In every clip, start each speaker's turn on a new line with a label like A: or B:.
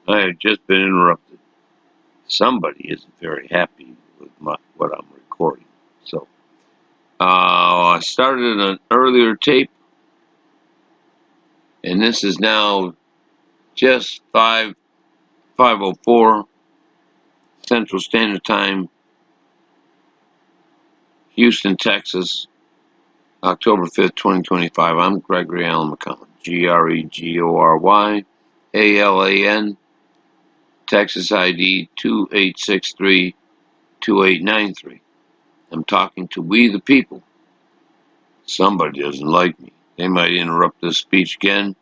A: I have just been interrupted. Somebody isn't very happy with what I'm recording. So, I started an earlier tape, and this is now just 5:04 Central Standard Time, Houston, Texas, October 5th, 2025. I'm Gregory Allen McCollum, GregoryAlan, Texas ID 28632893. I'm talking to we the people. Somebody doesn't like me. They might interrupt this speech again,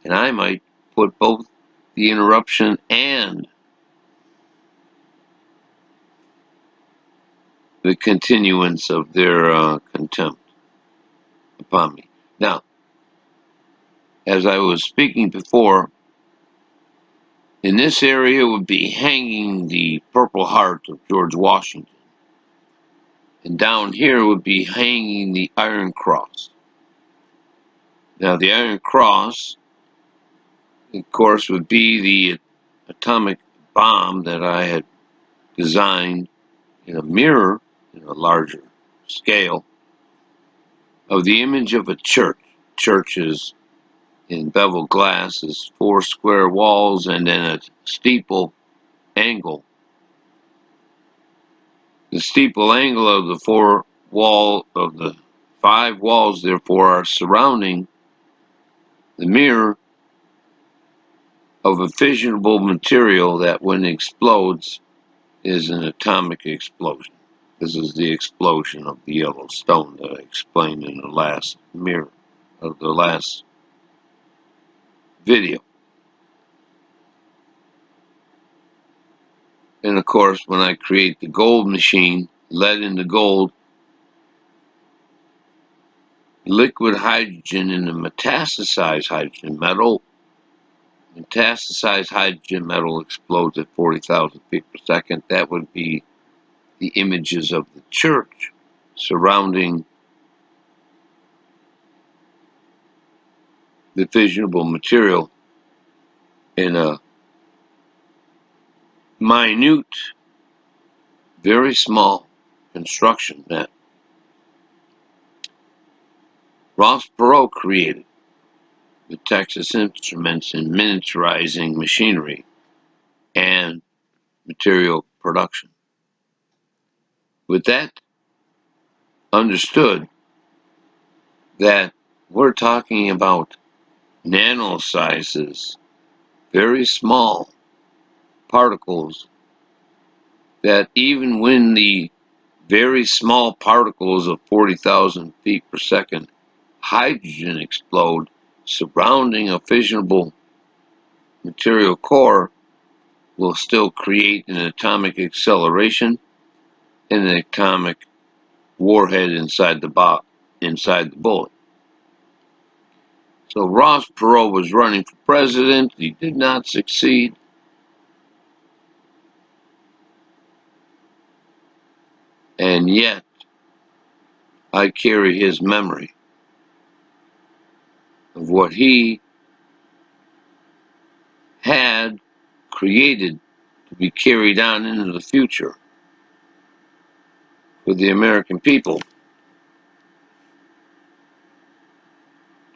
A: and I might put both the interruption and the continuance of their contempt upon me. Now, as I was speaking before, in this area would be hanging the Purple Heart of George Washington. And down here would be hanging the Iron Cross. Now, the Iron Cross, of course, would be the atomic bomb that I had designed in a mirror, in a larger scale, of the image of a church. Churches in beveled glass is 4 square walls and then a steeple angle. The steeple angle of the the 5 walls, therefore, are surrounding the mirror of a fissionable material that, when it explodes, is an atomic explosion. This is the explosion of the yellow stone that I explained in the last mirror of the last video. And of course, when I create the gold machine, lead into gold, liquid hydrogen in the metastasized hydrogen metal explodes at 40,000 feet per second. That would be the images of the church surrounding the fissionable material in a minute, very small construction that Ross Perot created with Texas Instruments in miniaturizing machinery and material production. With that understood, that we're talking about nano sizes, very small particles, that even when the very small particles of 40,000 feet per second hydrogen explode surrounding a fissionable material core, will still create an atomic acceleration and an atomic warhead inside the bullet. So Ross Perot was running for president. He did not succeed. And yet, I carry his memory of what he had created to be carried on into the future for the American people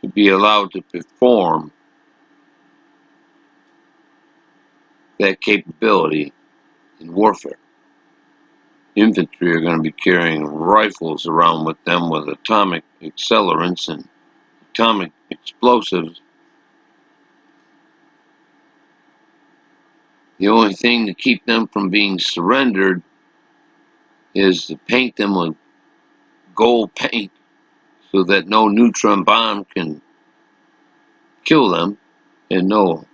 A: to be allowed to perform that capability in warfare. Infantry are going to be carrying rifles around with them with atomic accelerants and atomic explosives. The only thing to keep them from being surrendered is to paint them with gold paint so that no neutron bomb can kill them and no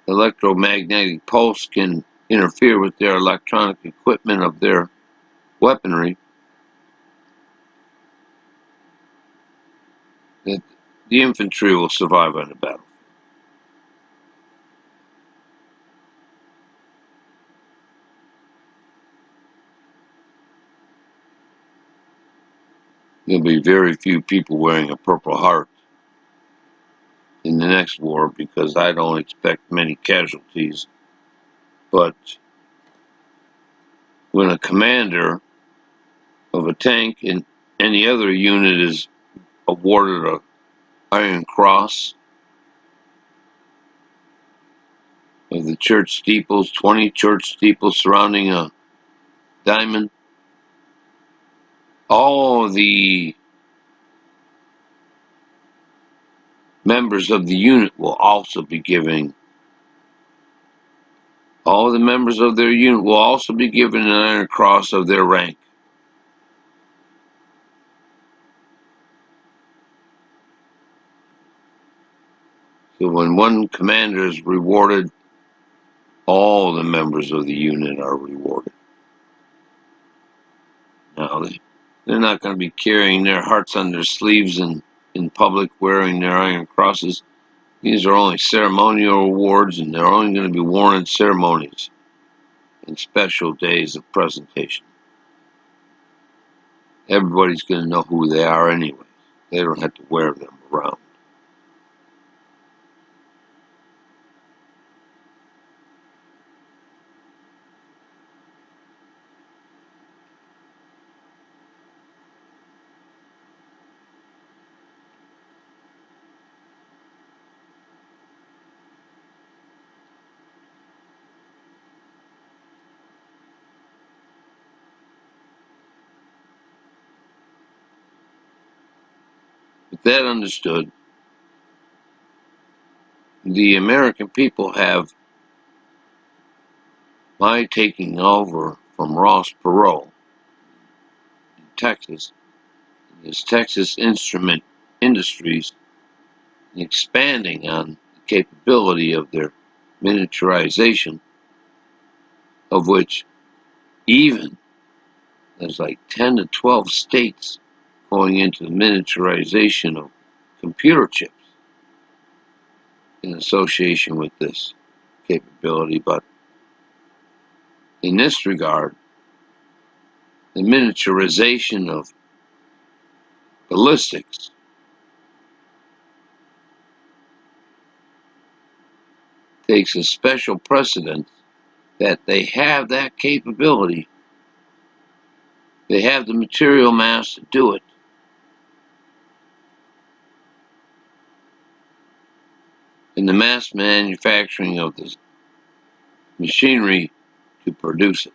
A: electromagnetic pulse can interfere with their electronic equipment of their weaponry. That the infantry will survive on the battle. There'll be very few people wearing a Purple Heart in the next war because I don't expect many casualties But when a commander of a tank in any other unit is awarded a Iron Cross of the church steeples, 20 church steeples surrounding a diamond, all the members of the unit will also be giving, all the members of their unit will also be given an Iron Cross of their rank. So when one commander is rewarded, all the members of the unit are rewarded. Now, they're not going to be carrying their hearts on their sleeves and in public wearing their Iron Crosses. These are only ceremonial awards, and they're only going to be worn at ceremonies and special days of presentation. Everybody's going to know who they are anyway. They don't have to wear them around. With that understood, the American people have my taking over from Ross Perot in Texas, his Texas Instrument Industries, and expanding on the capability of their miniaturization, of which even there's like 10 to 12 states going into the miniaturization of computer chips in association with this capability. But in this regard, the miniaturization of ballistics takes a special precedence that they have that capability. They have the material mass to do it. And the mass manufacturing of the machinery to produce it.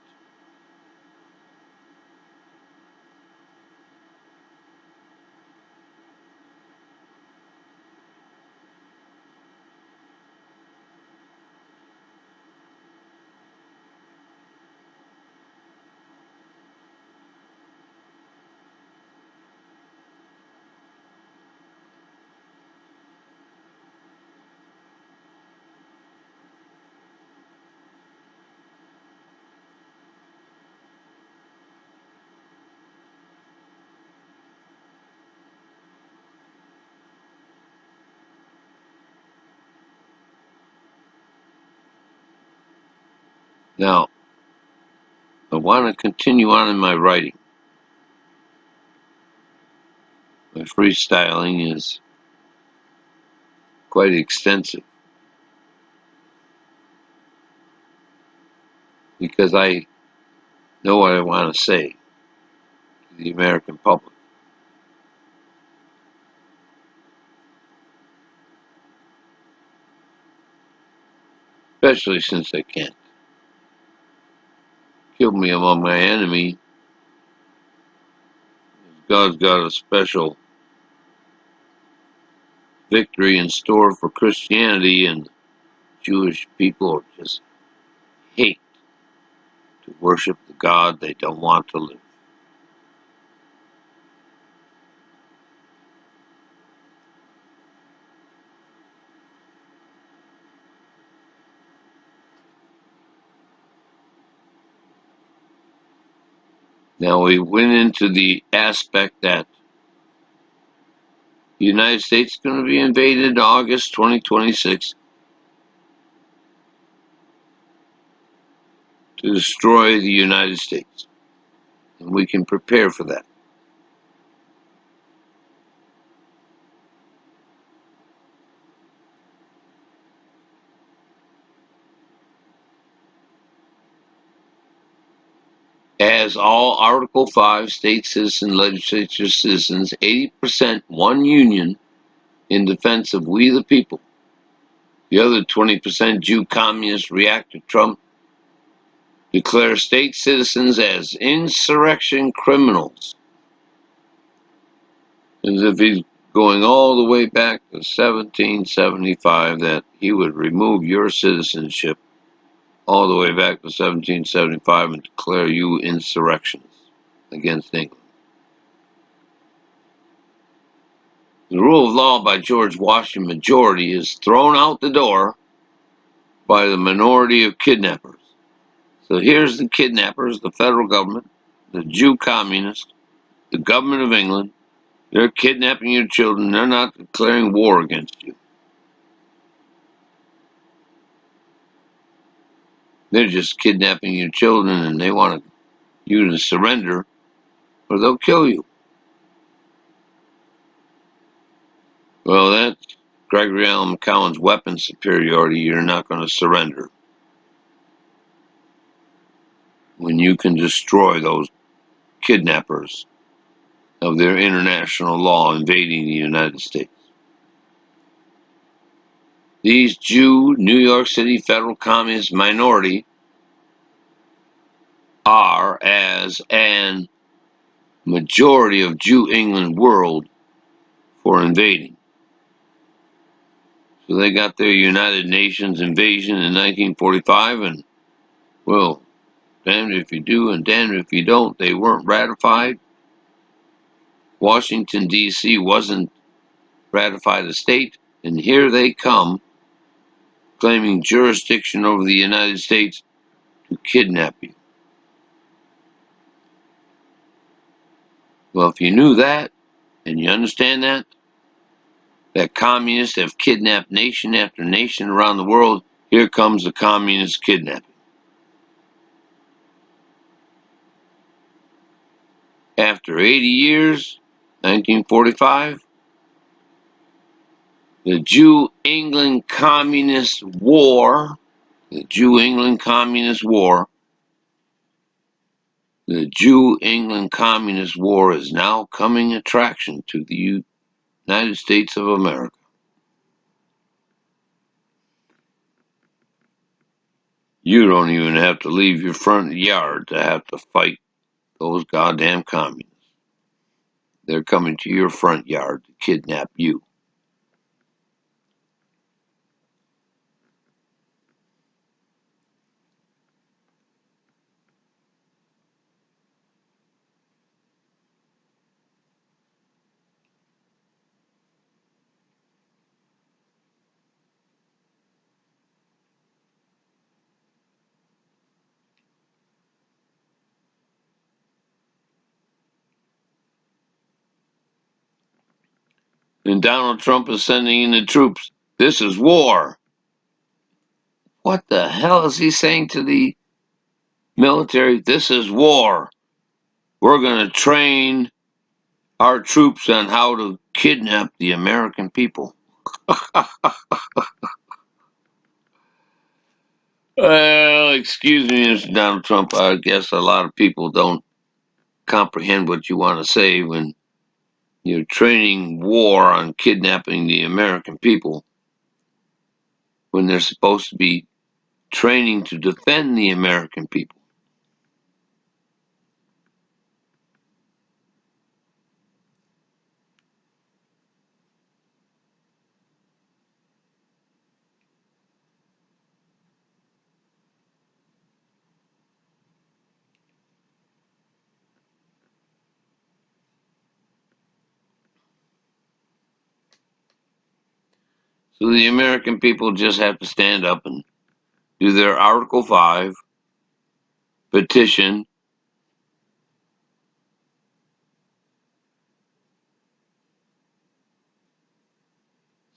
A: Now, I want to continue on in my writing. My freestyling is quite extensive because I know what I want to say to the American public. Especially since they can't kill me among my enemy. God's got a special victory in store for Christianity, and Jewish people just hate to worship the God they don't want to live. Now, we went into the aspect that the United States is going to be invaded in August 2026 to destroy the United States. And we can prepare for that. As all Article 5 state citizen legislature citizens, 80% one union in defense of we the people. The other 20% Jew communists react to Trump, declare state citizens as insurrection criminals. As if he's going all the way back to 1775, that he would remove your citizenship all the way back to 1775 and declare you insurrectionists against England. The rule of law by George Washington majority is thrown out the door by the minority of kidnappers. So here's the kidnappers, the federal government, the Jew communists, the government of England. They're kidnapping your children. They're not declaring war against you. They're just kidnapping your children, and they want you to surrender or they'll kill you. Well, that's Gregory Allen McCowan's weapon superiority. You're not going to surrender when you can destroy those kidnappers of their international law invading the United States. These Jew New York City federal communist minority are, as an majority of Jew England world, for invading. So they got their United Nations invasion in 1945, and, well, damned if you do and damned if you don't. They weren't ratified. Washington, D.C. wasn't ratified a state, and here they come claiming jurisdiction over the United States to kidnap you. Well, if you knew that, and you understand that communists have kidnapped nation after nation around the world, here comes the communist kidnapping. After 80 years, 1945, the Jew-England Communist War, the Jew-England Communist War, the Jew-England Communist War is now coming attraction to the United States of America. You don't even have to leave your front yard to have to fight those goddamn communists. They're coming to your front yard to kidnap you. And Donald Trump is sending in the troops. This is war. What the hell is he saying to the military? This is war. We're going to train our troops on how to kidnap the American people. Well, excuse me, Mr. Donald Trump. I guess a lot of people don't comprehend what you want to say when you're training war on kidnapping the American people when they're supposed to be training to defend the American people. So the American people just have to stand up and do their Article 5 petition,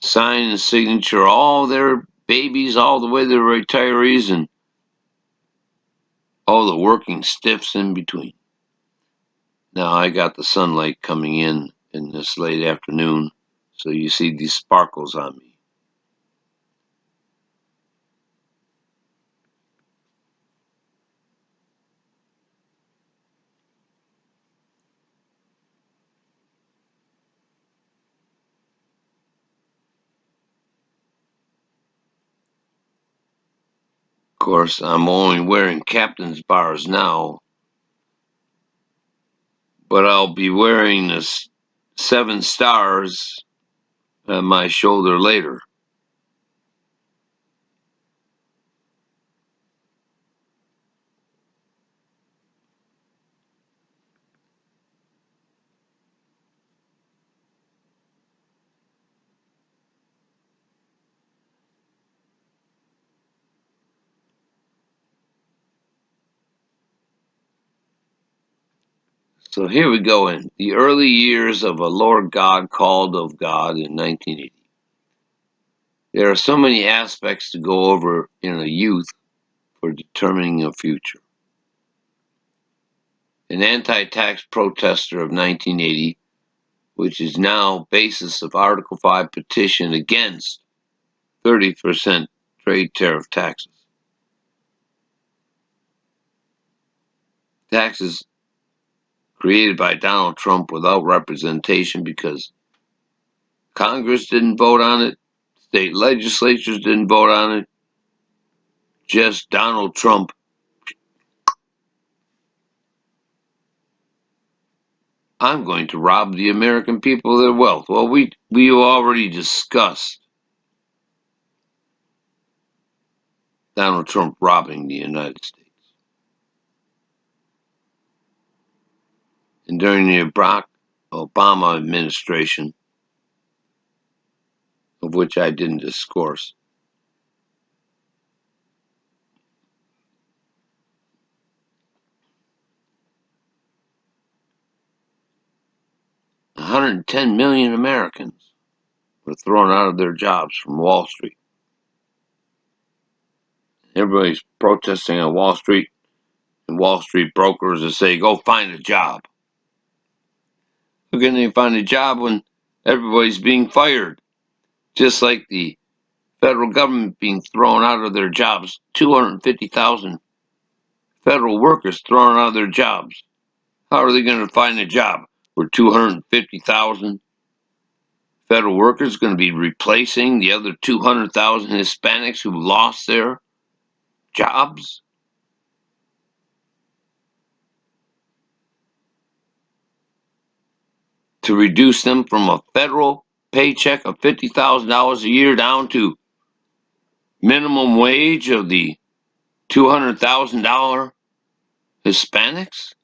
A: sign and signature all their babies all the way to the retirees and all the working stiffs in between. Now I got the sunlight coming in this late afternoon, so you see these sparkles on me. course, I'm only wearing captain's bars now, but I'll be wearing the 7 stars on my shoulder later. So here we go in the early years of a Lord God called of God in 1980. There are so many aspects to go over in a youth for determining a future. An anti-tax protester of 1980, which is now basis of Article 5 petition against 30% trade tariff taxes. Taxes created by Donald Trump without representation because Congress didn't vote on it, state legislatures didn't vote on it, just Donald Trump. I'm going to rob the American people of their wealth. Well, we already discussed Donald Trump robbing the United States. And during the Barack Obama administration, of which I didn't discourse, $110 million Americans were thrown out of their jobs from Wall Street. Everybody's protesting on Wall Street, and Wall Street brokers are saying, go find a job. How can they find a job when everybody's being fired? Just like the federal government being thrown out of their jobs, 250,000 federal workers thrown out of their jobs. How are they going to find a job? Were 250,000 federal workers going to be replacing the other 200,000 Hispanics who lost their jobs? To reduce them from a federal paycheck of $50,000 a year down to minimum wage of the $200,000 Hispanics?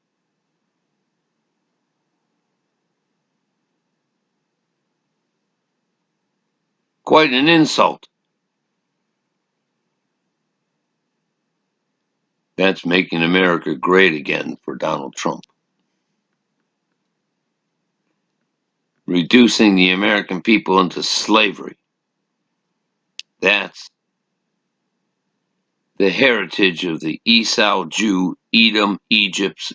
A: Quite an insult. That's making America great again for Donald Trump. Reducing the American people into slavery. That's the heritage of the Esau Jew, Edom, Egypt,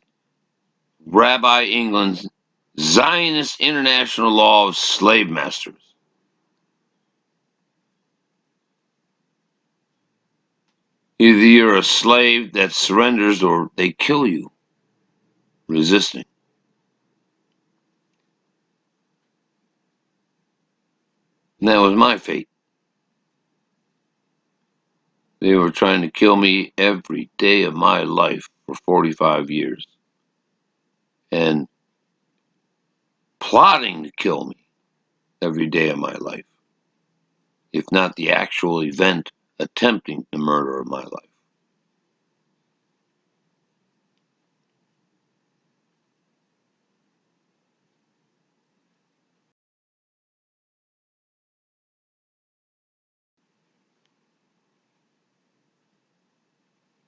A: Rabbi England's Zionist international law of slave masters. Either you're a slave that surrenders or they kill you resisting. And that was my fate. They were trying to kill me every day of my life for 45 years. And plotting to kill me every day of my life, if not the actual event attempting the murder of my life.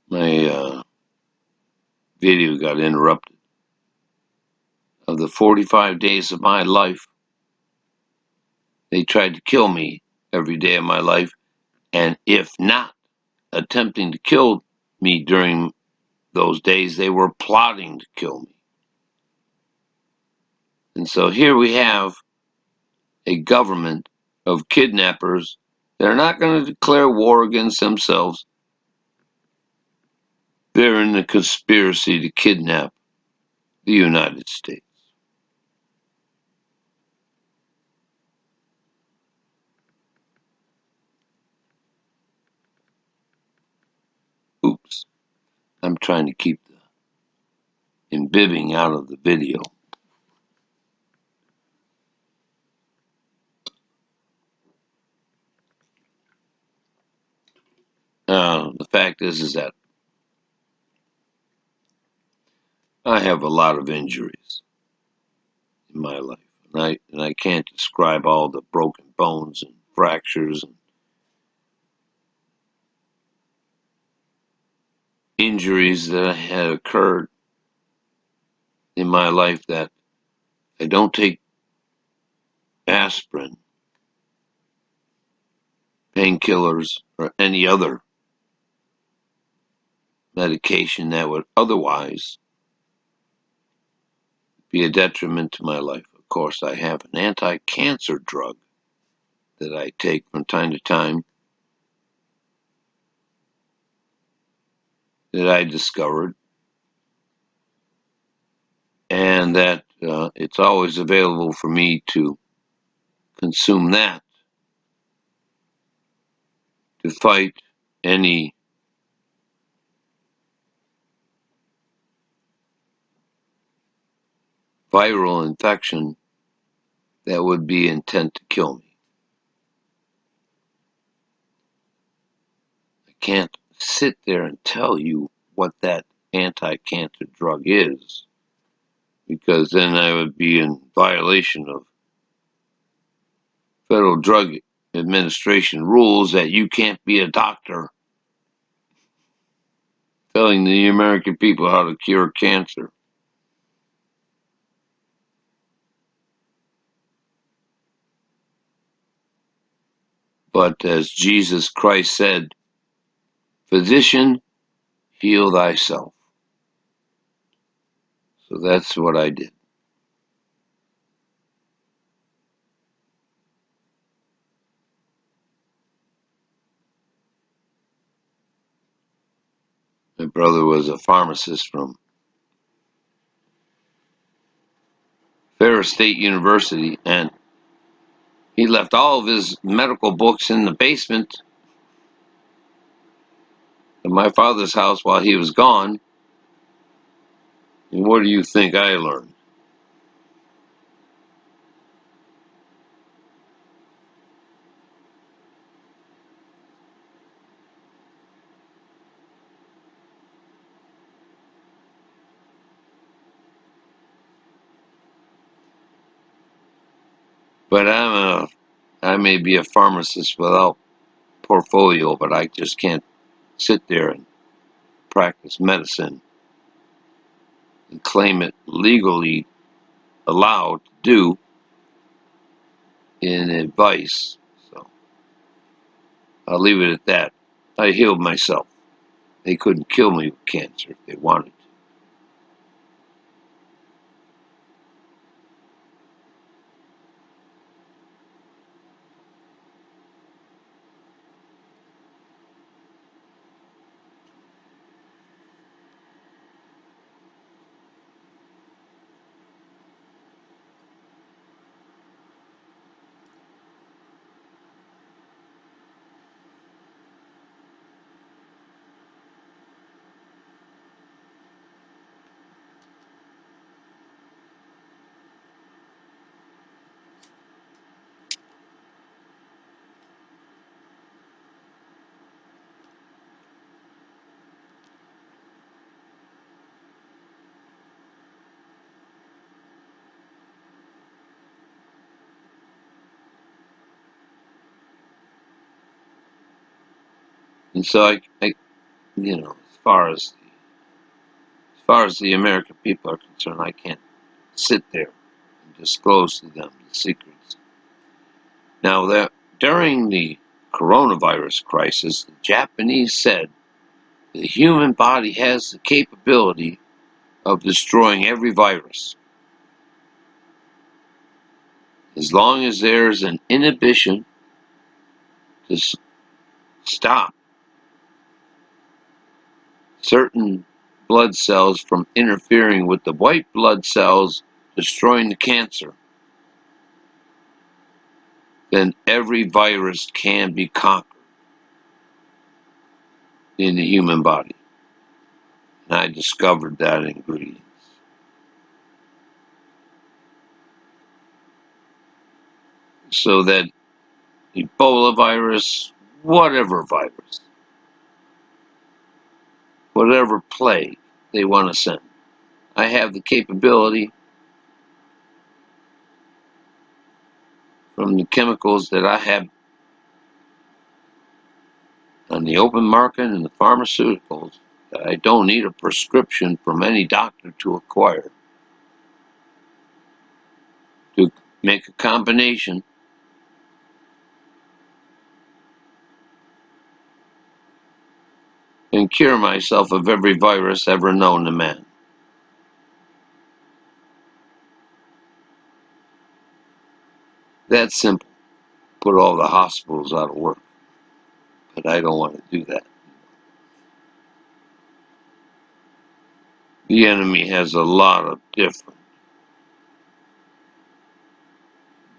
A: My video got interrupted. Of the 45 days of my life, they tried to kill me every day of my life, and if not attempting to kill me during those days, they were plotting to kill me. And so here we have a government of kidnappers that are not going to declare war against themselves. They're in the conspiracy to kidnap the United States. trying to keep the imbibing out of the video. The fact is that I have a lot of injuries in my life, and I can't describe all the broken bones and fractures and injuries that had occurred in my life that I don't take aspirin, painkillers, or any other medication that would otherwise be a detriment to my life. Of course, I have an anti-cancer drug that I take from time to time that I discovered, and that it's always available for me to consume that to fight any viral infection that would be intent to kill me. I can't sit there and tell you what that anti-cancer drug is, because then I would be in violation of Federal Drug Administration rules that you can't be a doctor telling the American people how to cure cancer. But as Jesus Christ said, physician, heal thyself. So that's what I did. My brother was a pharmacist from Ferris State University, and he left all of his medical books in the basement of my father's house while he was gone. And what do you think I learned? But I may be a pharmacist without portfolio, but I just can't sit there and practice medicine and claim it legally allowed to do in advice. So I'll leave it at that. I healed myself. They couldn't kill me with cancer if they wanted to. And so as far as the American people are concerned, I can't sit there and disclose to them the secrets. Now, that during the coronavirus crisis, the Japanese said the human body has the capability of destroying every virus as long as there's an inhibition to stop certain blood cells from interfering with the white blood cells destroying the cancer. Then every virus can be conquered in the human body. And I discovered that ingredient. So that Ebola virus, whatever virus, whatever plague they want to send, I have the capability from the chemicals that I have on the open market and the pharmaceuticals that I don't need a prescription from any doctor to acquire, to make a combination and cure myself of every virus ever known to man. That's simple. Put all the hospitals out of work. But I don't want to do that. The enemy has a lot of different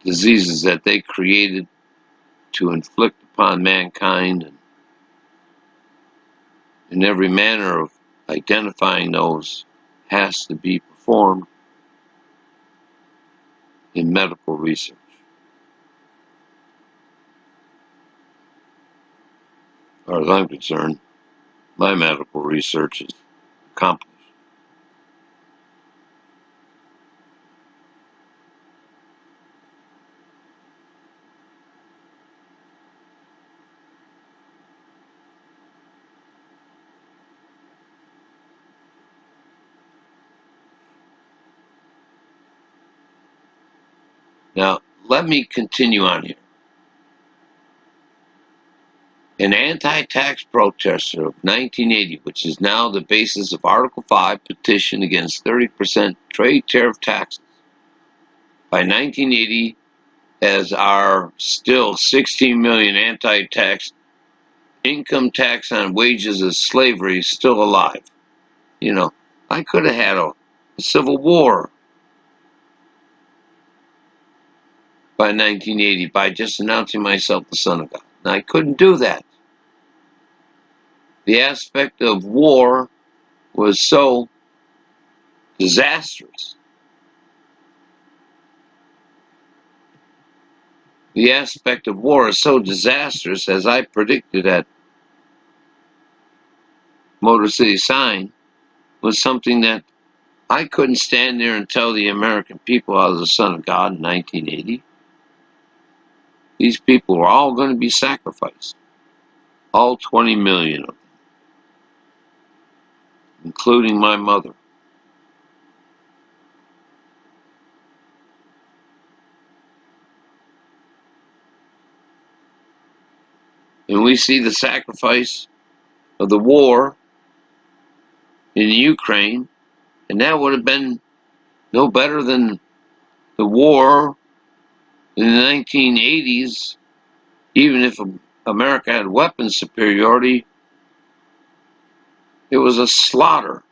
A: diseases that they created to inflict upon mankind, and every manner of identifying those has to be performed in medical research. As far as I'm concerned, my medical research is accomplished. Now, let me continue on here. An anti-tax protester of 1980, which is now the basis of Article 5 petition against 30% trade tariff taxes. By 1980, as our still 16 million anti-tax income tax on wages of slavery still alive. You know, I could have had a civil war by 1980 by just announcing myself the son of God. And I couldn't do that. The aspect of war was so disastrous. The aspect of war is so disastrous, as I predicted at Motor City Sign, was something that I couldn't stand there and tell the American people I was the son of God in 1980. These people were all going to be sacrificed. All 20 million of them, including my mother. And we see the sacrifice of the war in Ukraine, and that would have been no better than the war in the 1980s. Even if America had weapons superiority, it was a slaughter.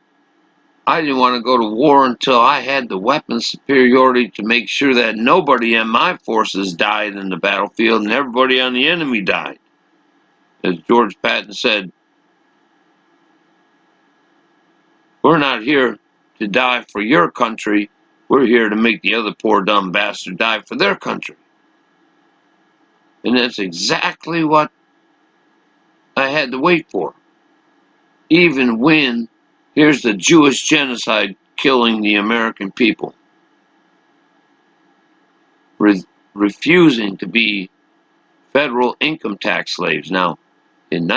A: I didn't want to go to war until I had the weapons superiority to make sure that nobody in my forces died in the battlefield and everybody on the enemy died. As George Patton said, we're not here to die for your country. We're here to make the other poor dumb bastard die for their country. And that's exactly what I had to wait for. Even when here's the Jewish genocide killing the American people, refusing to be federal income tax slaves. Now, in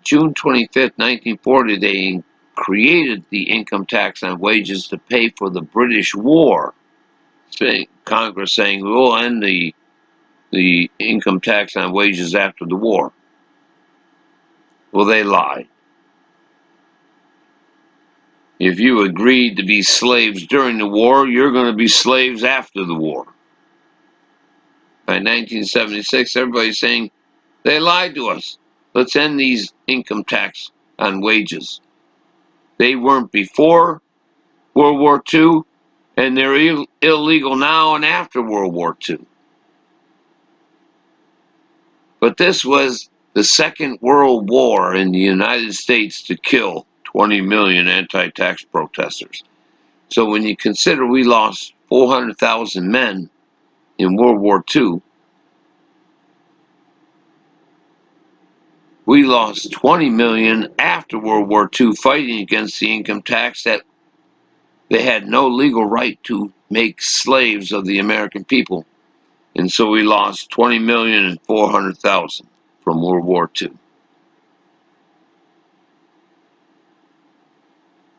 A: June 25th, 1940, they created the income tax on wages to pay for the British war. Congress saying we'll end the income tax on wages after the war. Well, they lied. If you agreed to be slaves during the war, you're going to be slaves after the war. By 1976, everybody's saying they lied to us. Let's end these income tax on wages. They weren't before World War II, and they're illegal now and after World War II. But this was the Second World War in the United States to kill 20 million anti-tax protesters. So when you consider we lost 400,000 men in World War II, we lost 20 million after World War II fighting against the income tax that they had no legal right to make slaves of the American people. And so we lost 20 million and 400,000 from World War II.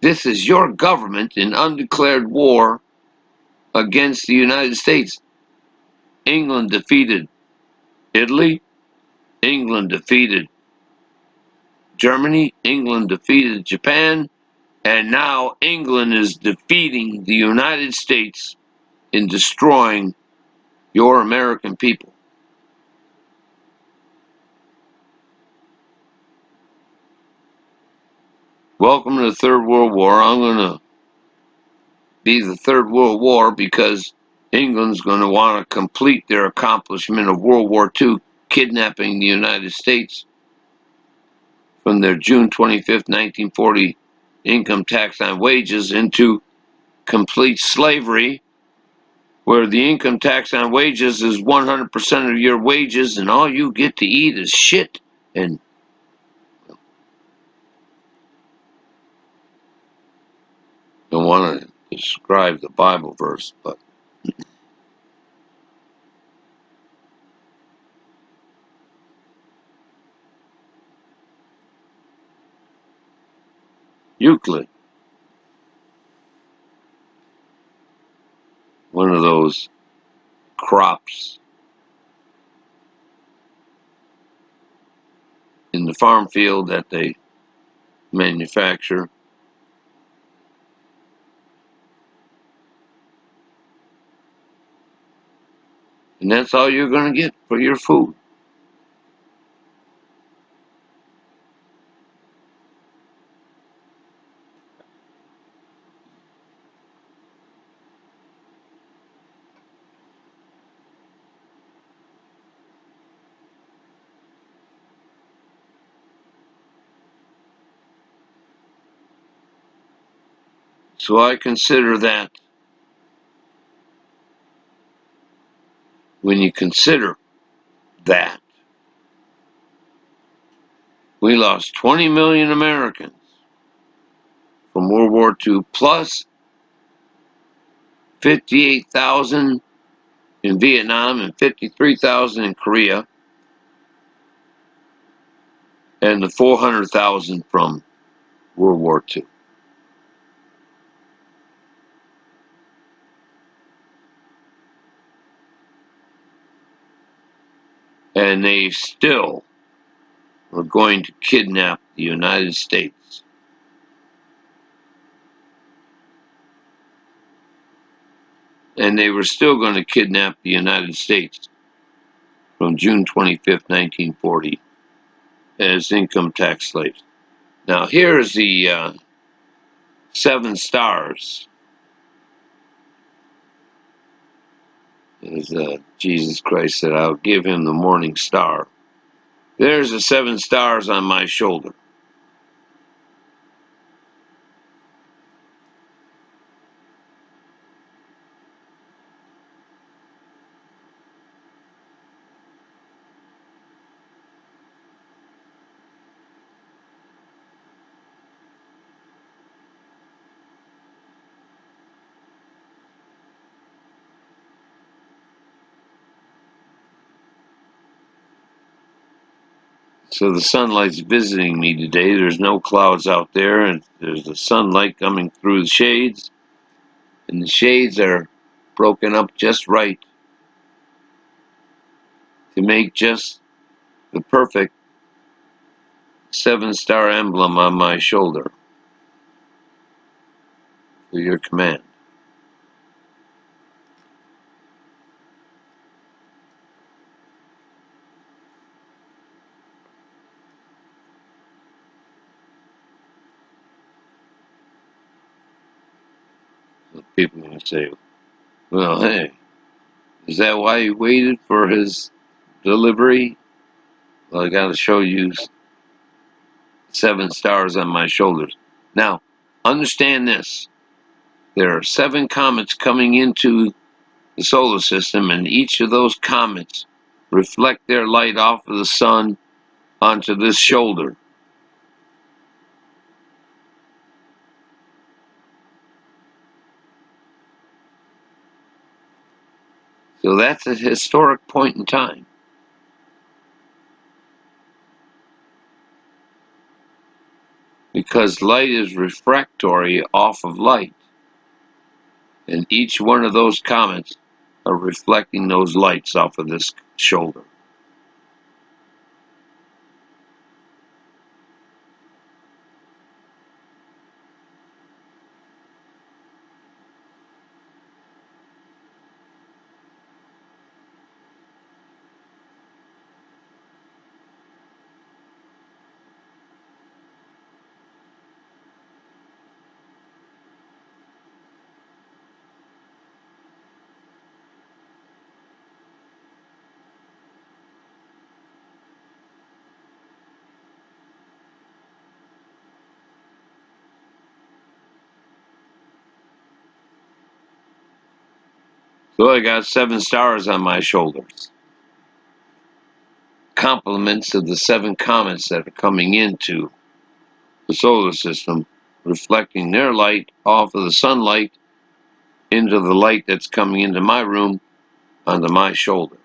A: This is your government in undeclared war against the United States. England defeated Italy. England defeated Germany. England defeated Japan. And now England is defeating the United States in destroying your American people. Welcome to the Third World War. I'm going to be the Third World War because England's going to want to complete their accomplishment of World War II, kidnapping the United States from their June 25th, 1940 income tax on wages into complete slavery, where the income tax on wages is 100% of your wages and all you get to eat is shit. And I don't want to describe the Bible verse, but Euclid, one of those crops in the farm field that they manufacture. And that's all you're going to get for your food. So I consider that when you consider that we lost 20 million Americans from World War II, plus 58,000 in Vietnam and 53,000 in Korea, and the 400,000 from World War II. And they still were going to kidnap the United States. And they were still going to kidnap the United States from June 25th, 1940, as income tax slaves. Now, here's the 7 stars. As Jesus Christ said, I'll give him the morning star. There's the 7 stars on my shoulder. So the sunlight's visiting me today. There's no clouds out there, and there's the sunlight coming through the shades, and the shades are broken up just right to make just the perfect 7-star emblem on my shoulder for your command. So people are going to say, well, hey, is that why he waited for his delivery? Well, I got to show you 7 stars on my shoulders. Now, understand this. There are 7 comets coming into the solar system, and each of those comets reflect their light off of the sun onto this shoulder. So that's a historic point in time. Because light is refractory off of light. And each one of those comets are reflecting those lights off of this shoulder. So I got 7 stars on my shoulders. Compliments of the 7 comets that are coming into the solar system, reflecting their light off of the sunlight into the light that's coming into my room onto my shoulder.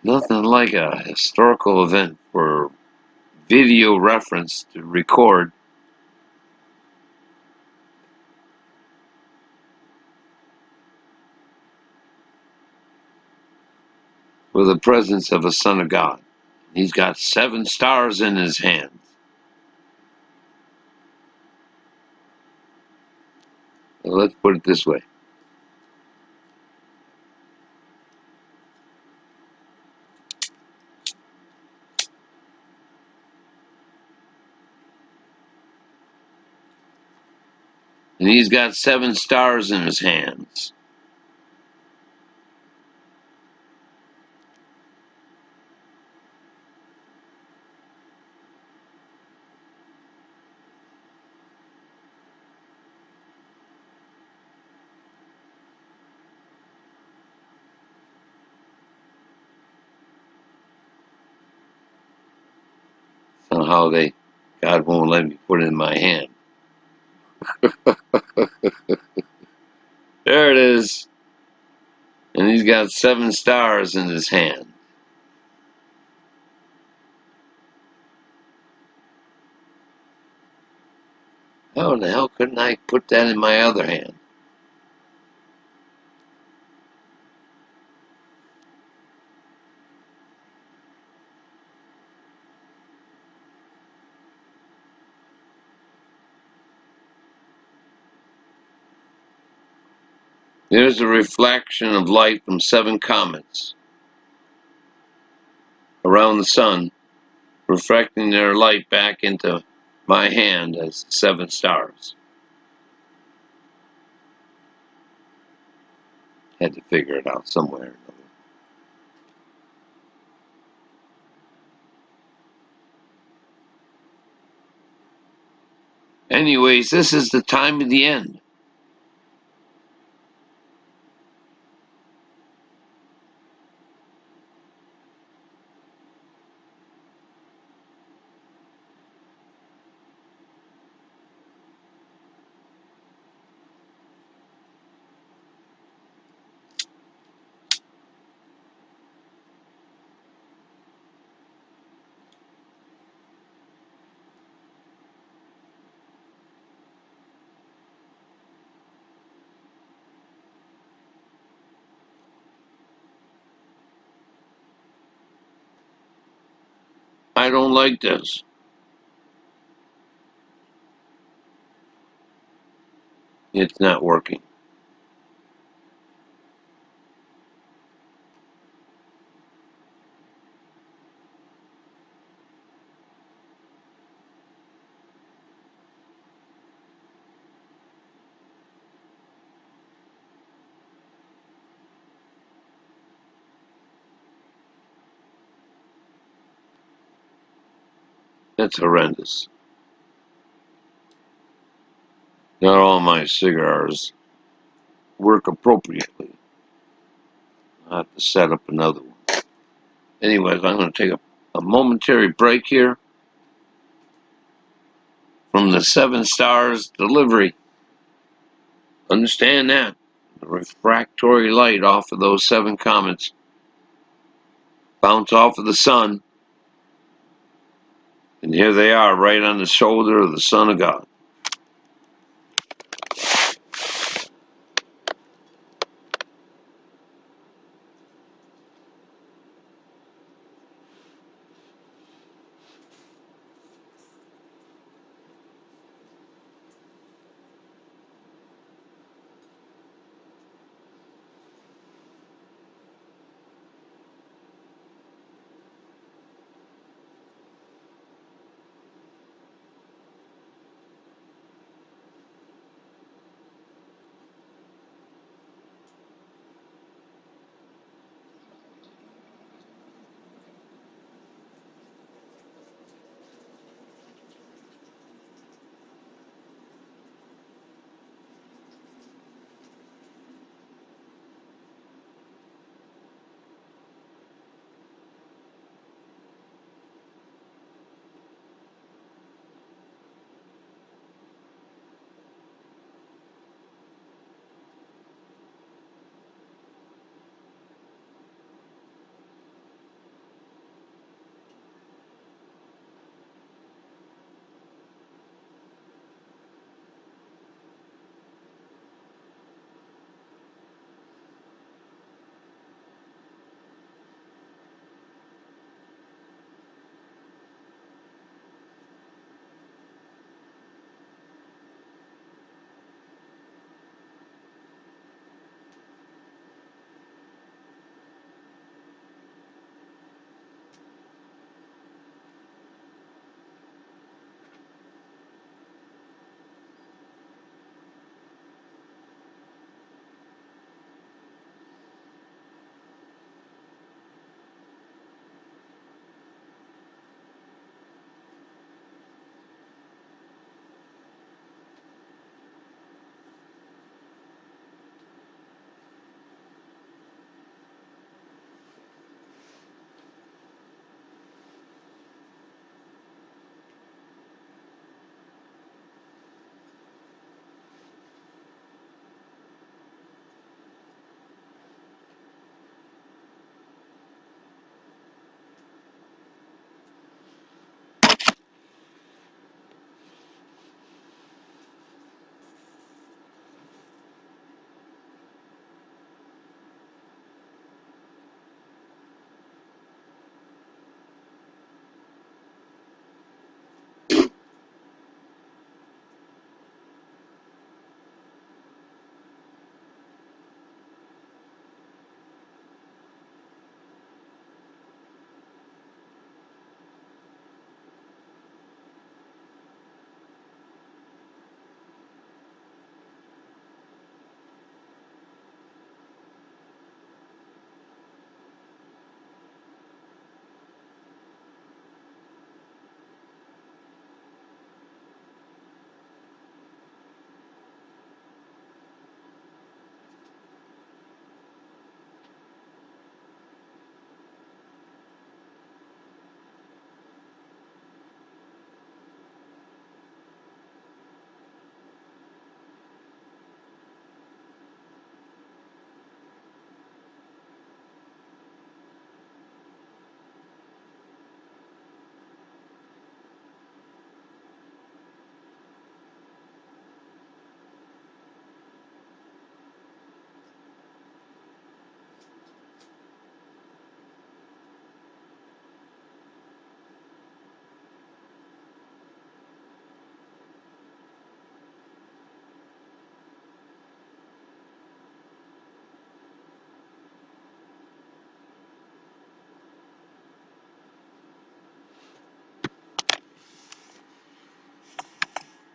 A: Nothing like a historical event for video reference to record for the presence of a Son of God. He's got 7 stars in his hands. Well, let's put it this way. And he's got 7 stars in his hands. Somehow God won't let me put it in my hand. There it is. And he's got 7 stars in his hand. How in the hell couldn't I put that in my other hand? There's a reflection of light from 7 comets around the sun, reflecting their light back into my hand as 7 stars. Had to figure it out somewhere or another. Anyways, this is the time of the end. I don't like this. It's not working. That's horrendous. Not all my cigars work appropriately. I'll have to set up another one. Anyways, I'm going to take a momentary break here from the 7 stars delivery. Understand that. The refractory light off of those 7 comets bounce off of the sun, and here they are right on the shoulder of the Son of God.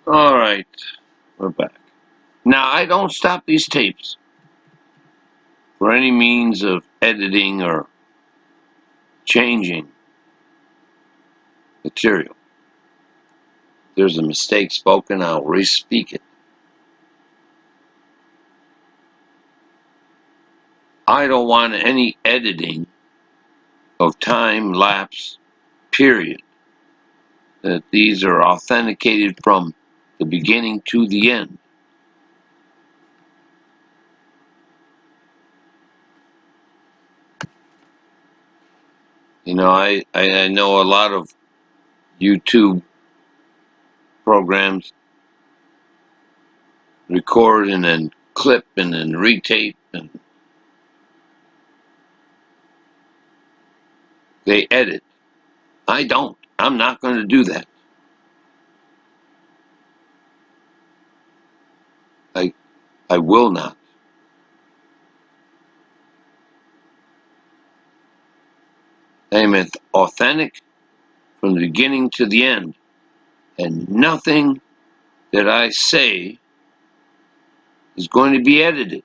A: All right, we're back. Now, I don't stop these tapes for any means of editing or changing material. there's a mistake spoken, I'll re-speak it. I don't want any editing of time lapse, period. That these are authenticated from the beginning to the end. You know, I know a lot of YouTube programs record and then clip and then retape, and they edit. I don't. I'm not going to do that. I will not. I am authentic from the beginning to the end, and nothing that I say is going to be edited.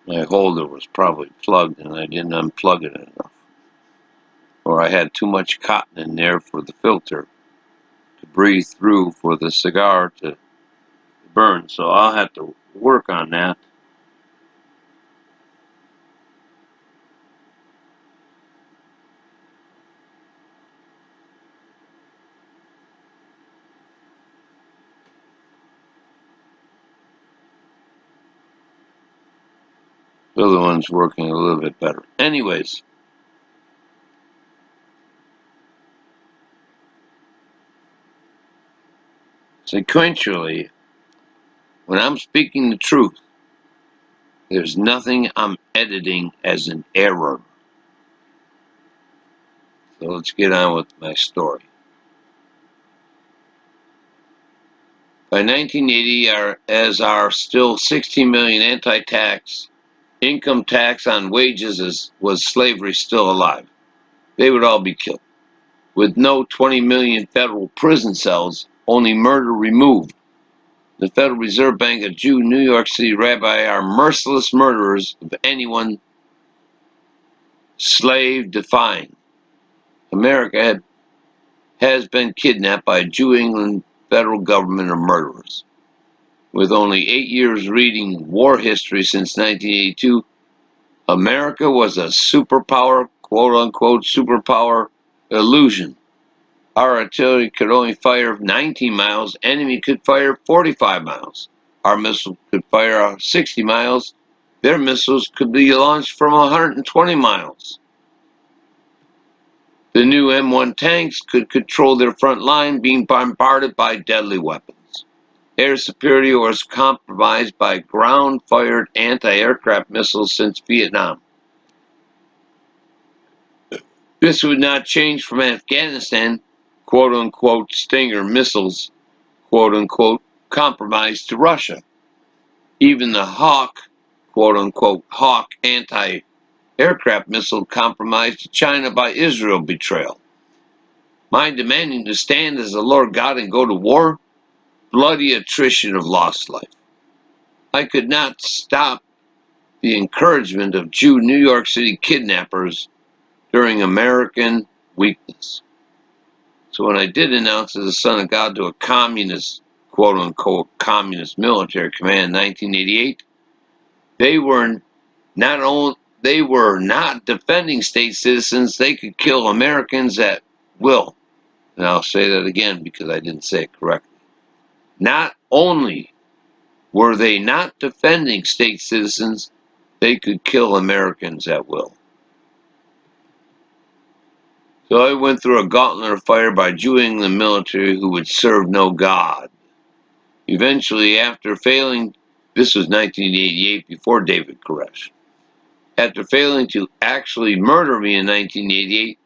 A: My holder was probably plugged and I didn't unplug it enough. Or I had too much cotton in there for the filter to breathe through for the cigar to burn. So I'll have to work on that. The other one's working a little bit better. Anyways, sequentially, when I'm speaking the truth, there's nothing I'm editing as an error. So let's get on with my story. By 1980, as our still 16 million anti-tax income tax on wages was slavery still alive, they would all be killed. With no 20 million federal prison cells, only murder removed. The Federal Reserve Bank, a Jew, New York City rabbi are merciless murderers of anyone slave defying. America has been kidnapped by a Jew England federal government of murderers. With only 8 years reading war history since 1982, America was a superpower, quote unquote, superpower illusion. Our artillery could only fire 19 miles, enemy could fire 45 miles. Our missiles could fire 60 miles, their missiles could be launched from 120 miles. The new M1 tanks could control their front line, being bombarded by deadly weapons. Air superiority was compromised by ground-fired anti-aircraft missiles since Vietnam. This would not change from Afghanistan, quote-unquote, Stinger missiles, quote-unquote, compromised to Russia. Even the Hawk, quote-unquote, Hawk anti-aircraft missile compromised to China by Israel betrayal. My demanding to stand as the Lord God and go to war, bloody attrition of lost life. I could not stop the encouragement of Jew New York City kidnappers during American weakness. So when I did announce as a son of God to a communist, quote unquote, communist military command in 1988, they were not defending state citizens, they could kill Americans at will. And I'll say that again because I didn't say it correctly. Not only were they not defending state citizens, they could kill Americans at will. So I went through a gauntlet of fire by Jew England military who would serve no God. Eventually, after failing, this was 1988 before David Koresh. After failing to actually murder me in 1988,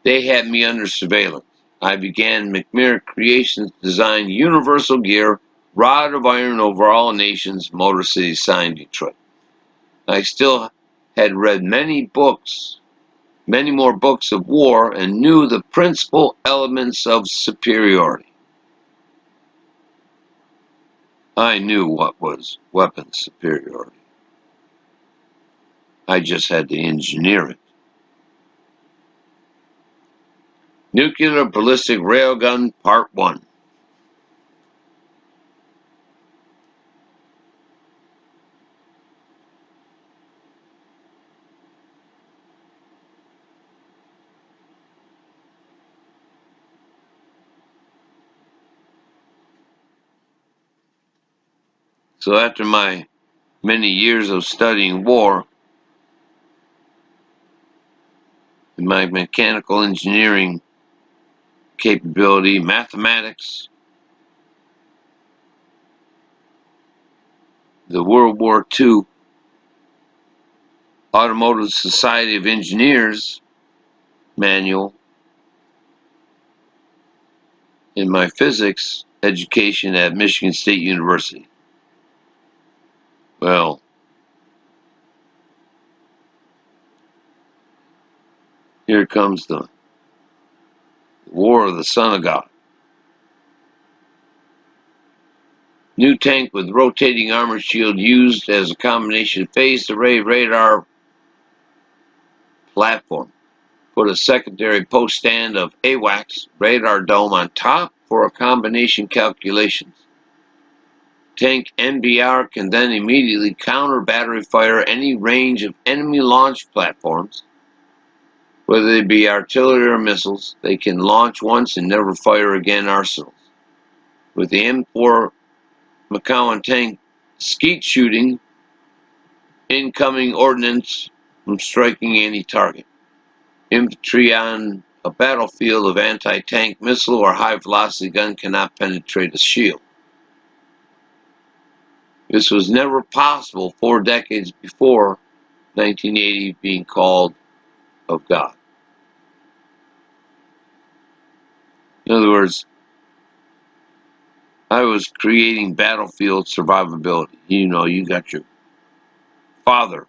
A: they had me under surveillance. I began McMurray Creations' design universal gear rod of iron over all nations, Motor City sign, Detroit. I still had read many more books of war, and knew the principal elements of superiority. I knew what was weapons superiority. I just had to engineer it. Nuclear Ballistic Railgun Part 1. So after my many years of studying war, and my mechanical engineering capability, mathematics, the World War II Automotive Society of Engineers manual, in my physics education at Michigan State University. Well, here comes the War of the Son of God. New tank with rotating armor shield used as a combination phased array radar platform. Put a secondary post stand of AWACS radar dome on top for a combination calculations. Tank NBR can then immediately counter battery fire any range of enemy launch platforms. Whether they be artillery or missiles, they can launch once and never fire again arsenals. With the M4 McCowan tank skeet shooting incoming ordnance from striking any target. Infantry on a battlefield of anti-tank missile or high-velocity gun cannot penetrate a shield. This was never possible 4 decades before 1980 being called of God. In other words, I was creating battlefield survivability. You know, you got your father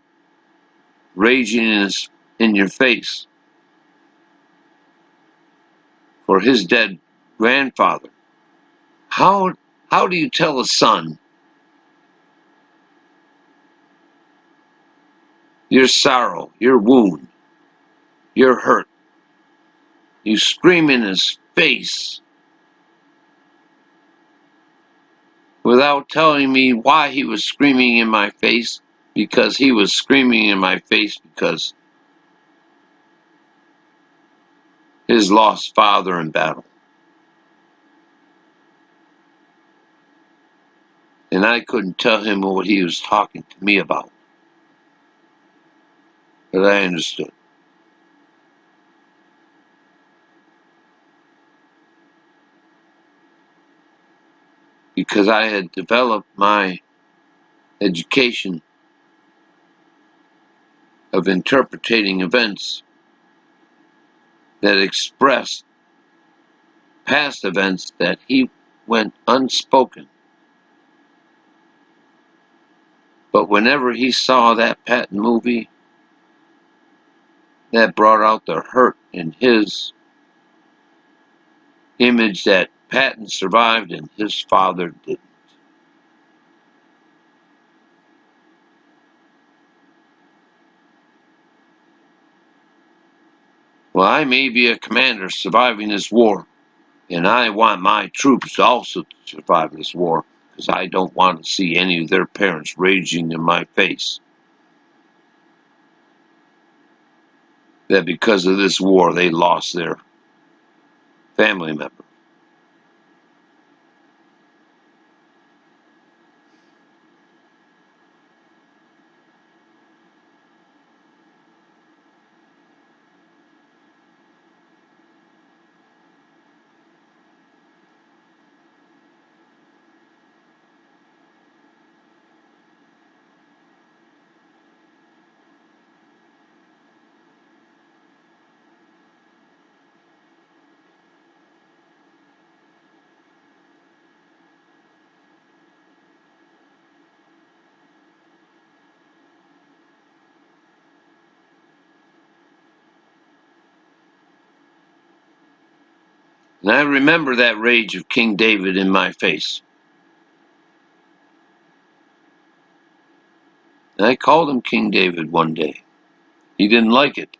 A: raging in your face for his dead grandfather. How do you tell a son your sorrow, your wound, your hurt? You scream in his face without telling me why he was screaming in my face, because he was screaming in my face because his lost father in battle. And I couldn't tell him what he was talking to me about. But I understood. Because I had developed my education of interpreting events that expressed past events that he went unspoken. But whenever he saw that Patton movie, that brought out the hurt in his image that Patton survived and his father didn't. Well, I may be a commander surviving this war, and I want my troops also to survive this war, because I don't want to see any of their parents raging in my face that because of this war they lost their family member. And I remember that rage of King David in my face. And I called him King David one day. He didn't like it,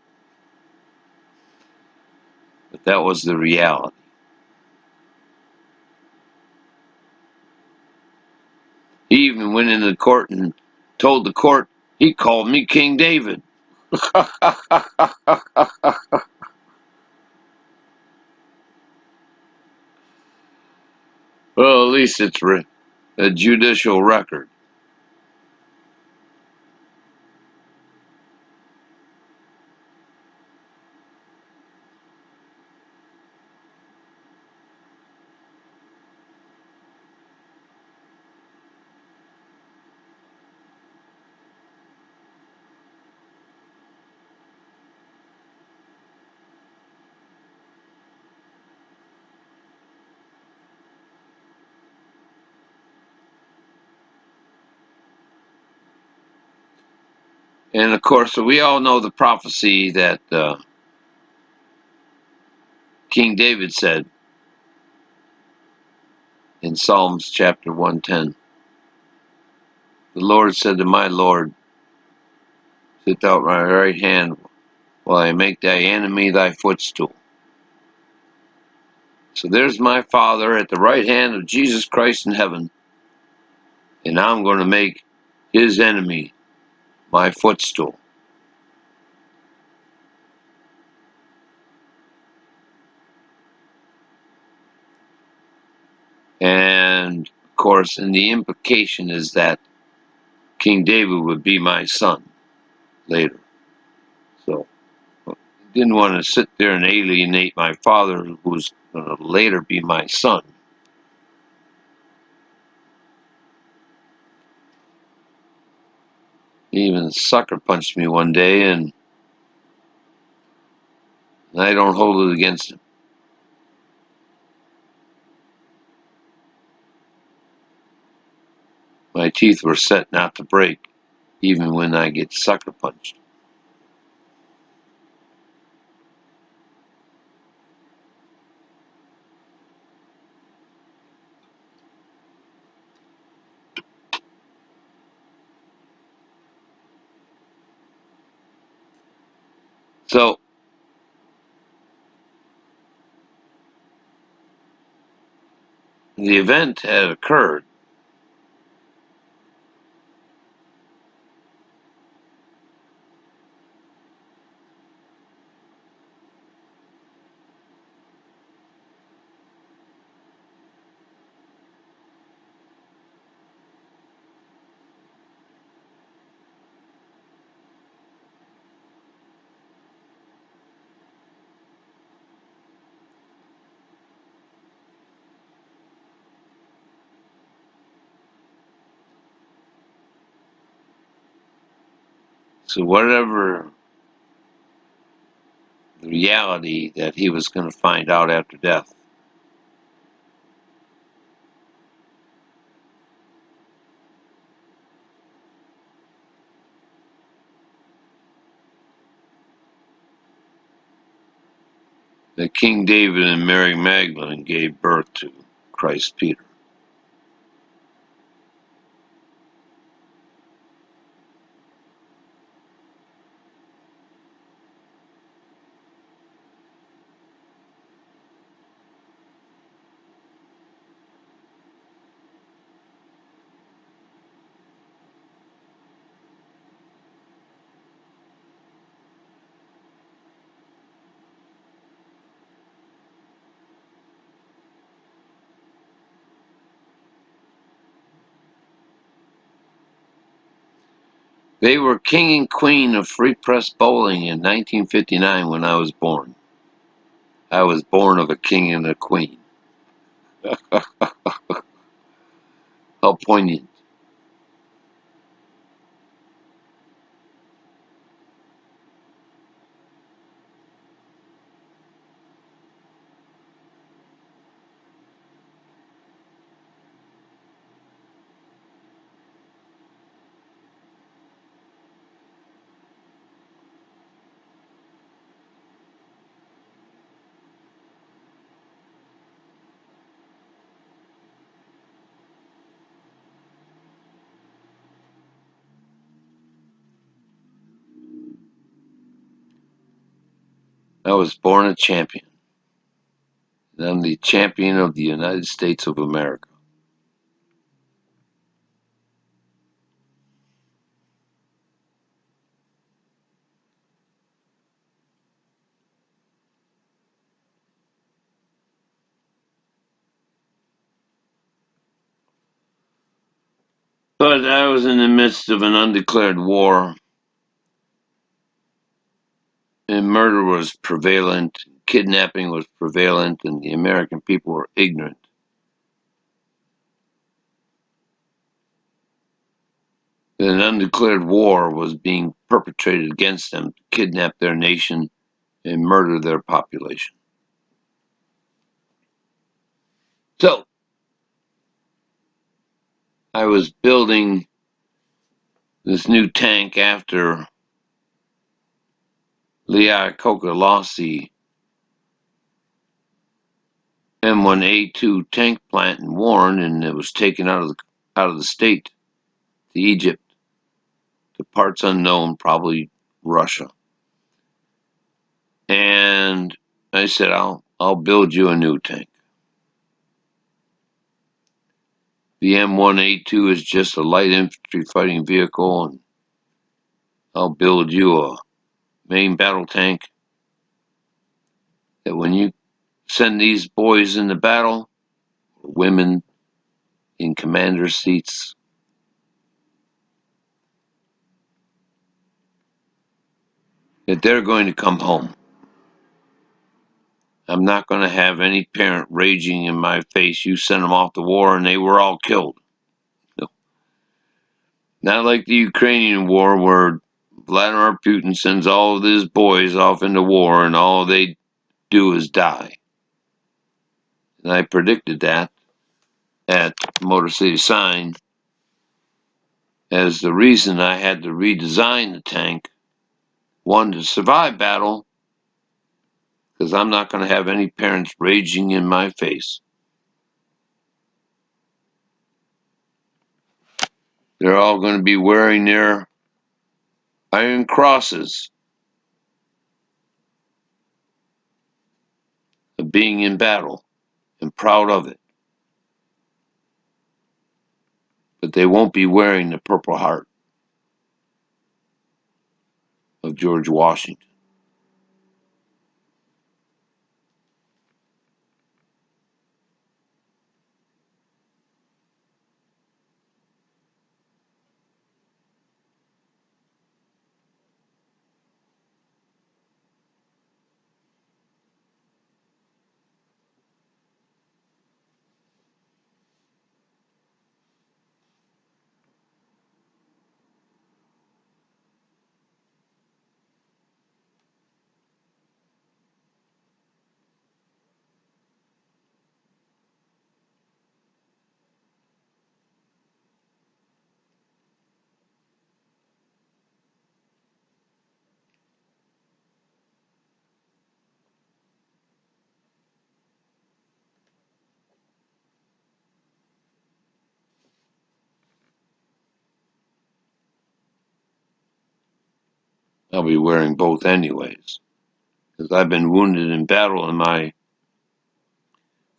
A: but that was the reality. He even went into the court and told the court he called me King David. Well, at least it's a judicial record. And of course, we all know the prophecy that King David said in Psalms chapter 110. The Lord said to my Lord, sit thou at my right hand while I make thy enemy thy footstool. So there's my Father at the right hand of Jesus Christ in heaven, and I'm going to make his enemy my footstool. And of course, and the implication is that King David would be my son later. So I didn't want to sit there and alienate my father, who was going to later be my son. He even sucker punched me one day, and I don't hold it against him. My teeth were set not to break, even when I get sucker punched. So the event had occurred. So whatever the reality that he was going to find out after death, that King David and Mary Magdalene gave birth to Christ Peter. They were king and queen of free press bowling in 1959 when I was born. I was born of a king and a queen. How poignant. I was born a champion, and I'm the champion of the United States of America. But I was in the midst of an undeclared war, and murder was prevalent, kidnapping was prevalent, and the American people were ignorant. That an undeclared war was being perpetrated against them to kidnap their nation and murder their population. So, I was building this new tank after Lee Iacocca lost the M1A2 tank plant in Warren, and it was taken out of the state to Egypt, to parts unknown, probably Russia. And I said, I'll build you a new tank. The M1A2 is just a light infantry fighting vehicle, and I'll build you a main battle tank that when you send these boys into battle, women in commander seats, that they're going to come home. I'm not going to have any parent raging in my face, you sent them off to war and they were all killed. No. Not like the Ukrainian war where Vladimir Putin sends all of his boys off into war and all they do is die. And I predicted that at Motor City Sign as the reason I had to redesign the tank. One, to survive battle, because I'm not going to have any parents raging in my face. They're all going to be wearing their iron crosses of being in battle and proud of it. But they won't be wearing the Purple Heart of George Washington. I'll be wearing both anyways, because I've been wounded in battle in my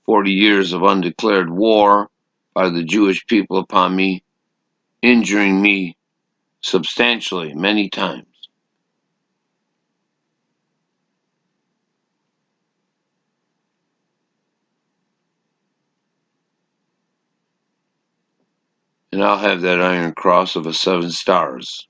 A: 40 years of undeclared war by the Jewish people upon me, injuring me substantially many times. And I'll have that Iron Cross of a 7 stars.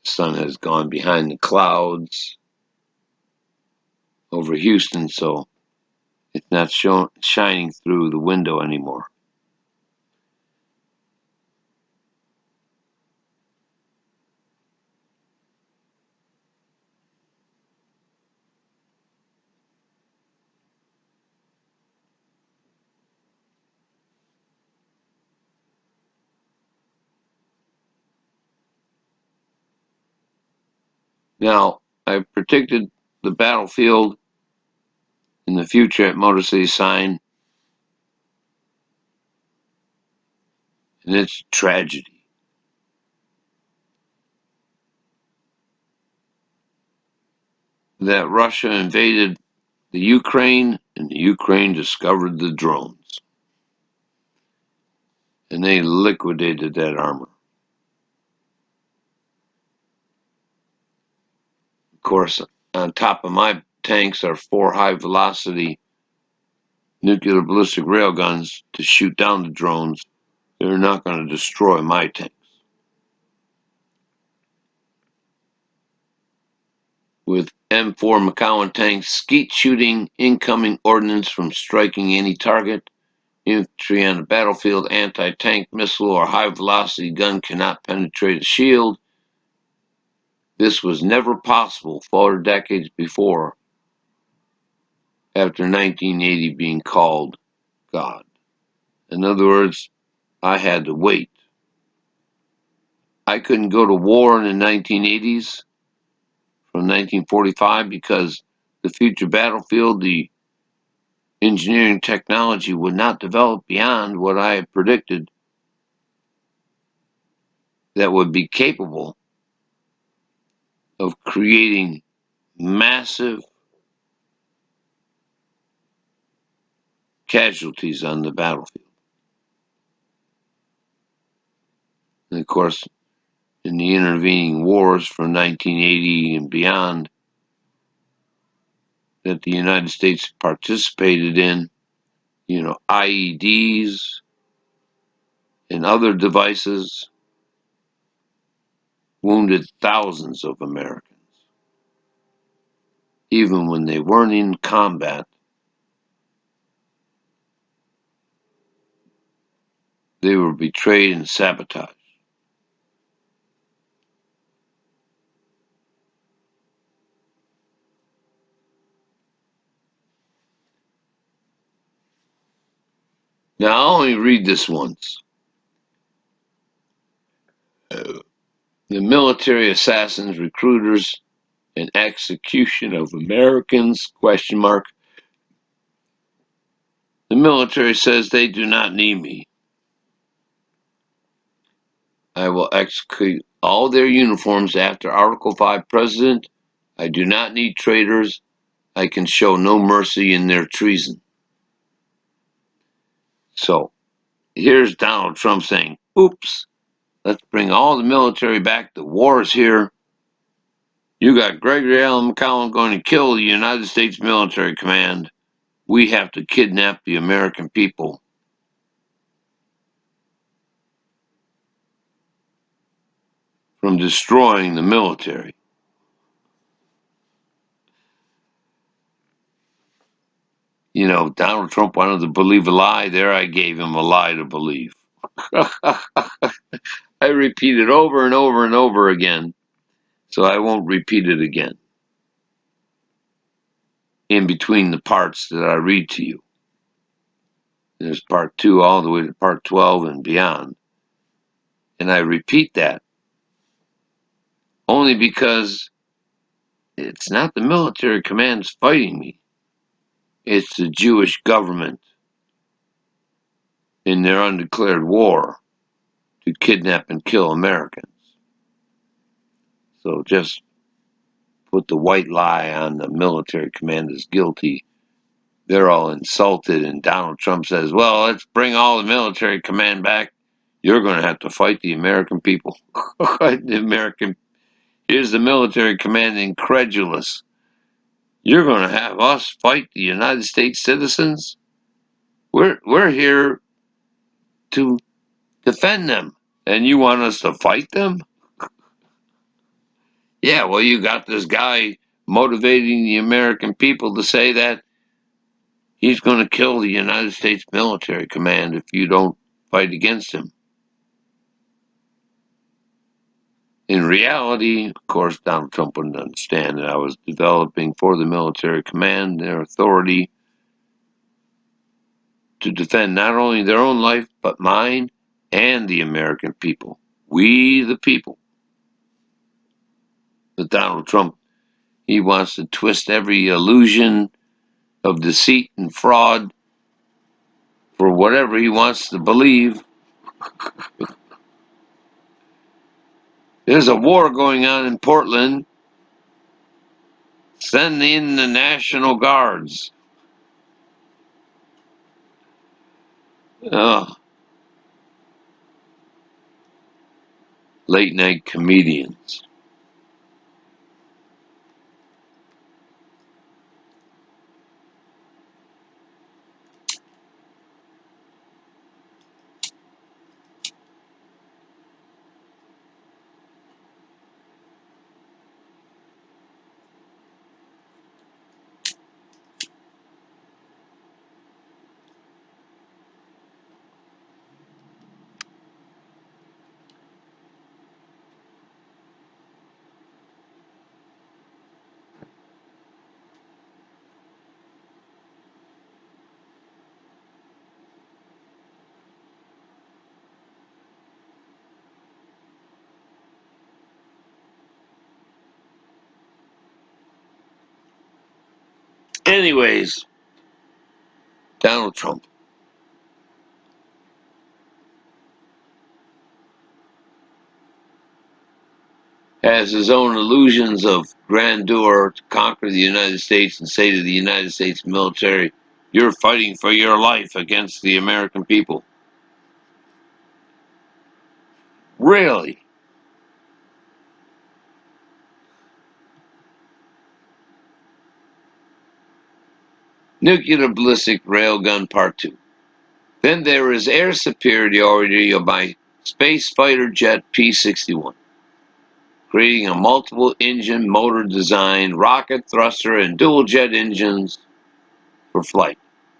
A: The sun has gone behind the clouds over Houston, so it's not shining through the window anymore. Now, I predicted the battlefield in the future at Motor City Sign And it's tragedy. That Russia invaded the Ukraine, and the Ukraine discovered the drones. And they liquidated that armor. Of course, on top of my tanks are 4 high-velocity nuclear ballistic railguns to shoot down the drones. They're not going to destroy my tanks. With M4 McCowan tanks skeet shooting incoming ordnance from striking any target, infantry on the battlefield, anti-tank missile or high-velocity gun cannot penetrate a shield. This was never possible 4 decades before, after 1980 being called God. In other words, I had to wait. I couldn't go to war in the 1980s from 1945 because the future battlefield, the engineering technology would not develop beyond what I had predicted that would be capable of creating massive casualties on the battlefield. And of course, in the intervening wars from 1980 and beyond that the United States participated in, IEDs and other devices wounded thousands of Americans. Even when they weren't in combat, they were betrayed and sabotaged. Now, I'll only read this once. The military assassins, recruiters, and execution of Americans, ? The military says they do not need me. I will execute all their uniforms after Article 5 President. I do not need traitors. I can show no mercy in their treason. So, here's Donald Trump saying, oops, let's bring all the military back. The war is here. You got Gregory Allen McCollum going to kill the United States military command. We have to kidnap the American people. From destroying the military. Donald Trump wanted to believe a lie. There I gave him a lie to believe. I repeat it over and over and over again, so I won't repeat it again in between the parts that I read to you. There's part 2 all the way to part 12 and beyond. And I repeat that only because it's not the military commands fighting me. It's the Jewish government in their undeclared war to kidnap and kill Americans. So just put the white lie on the military command as guilty. They're all insulted, and Donald Trump says, well, let's bring all the military command back. You're going to have to fight the American people. Here's the military command incredulous. You're going to have us fight the United States citizens? We're here to defend them, and you want us to fight them? Yeah, well, you got this guy motivating the American people to say that he's going to kill the United States military command if you don't fight against him. In reality, of course, Donald Trump wouldn't understand that I was developing for the military command their authority to defend not only their own life, but mine and the American people. We the people. But Donald Trump, he wants to twist every illusion of deceit and fraud for whatever he wants to believe. There's a war going on in Portland. Send in the National Guards. Ugh. Late night comedians. Anyways, Donald Trump has his own illusions of grandeur to conquer the United States and say to the United States military, you're fighting for your life against the American people. Really? Nuclear ballistic railgun part 2. Then there is air superiority of my space fighter jet P-61, creating a multiple engine motor design, rocket thruster, and dual jet engines for flight.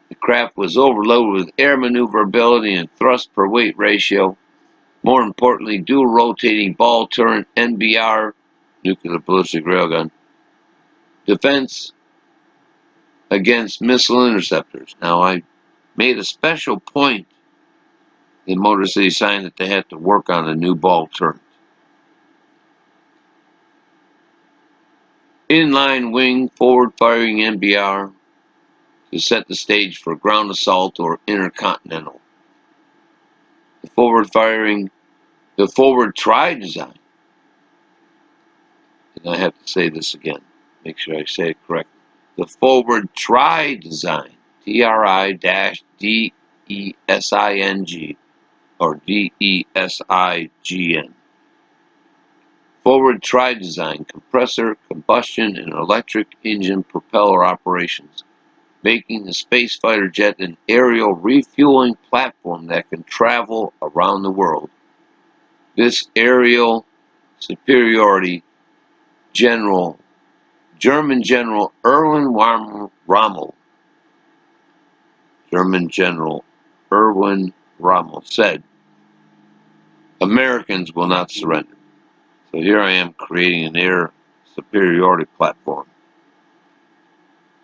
A: The craft was overloaded with air maneuverability and thrust per weight ratio. More importantly, dual rotating ball turret NBR, nuclear ballistic railgun, defense against missile interceptors. Now, I made a special point in Motor City Sign that they had to work on a new ball turret. Inline wing forward firing NBR to set the stage for ground assault or intercontinental. The forward try design, and I have to say this again, make sure I say it correctly. The forward try design, TRI-DESING, or DESIGN. Forward try design, compressor, combustion, and electric engine propeller operations, making the space fighter jet an aerial refueling platform that can travel around the world. This aerial superiority, German General Erwin Rommel, said, Americans will not surrender. So here I am creating an air superiority platform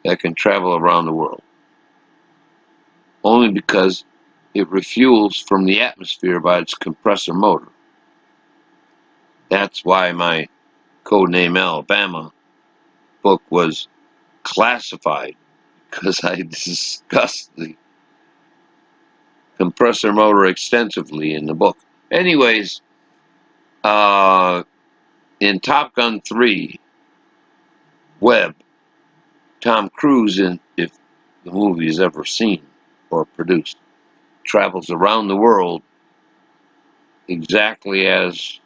A: that can travel around the world, only because it refuels from the atmosphere by its compressor motor. That's why my Codename Alabama book was classified, because I discussed the compressor motor extensively in the book. Anyways, in Top Gun 3, Webb, Tom Cruise, if the movie is ever seen or produced, travels around the world exactly as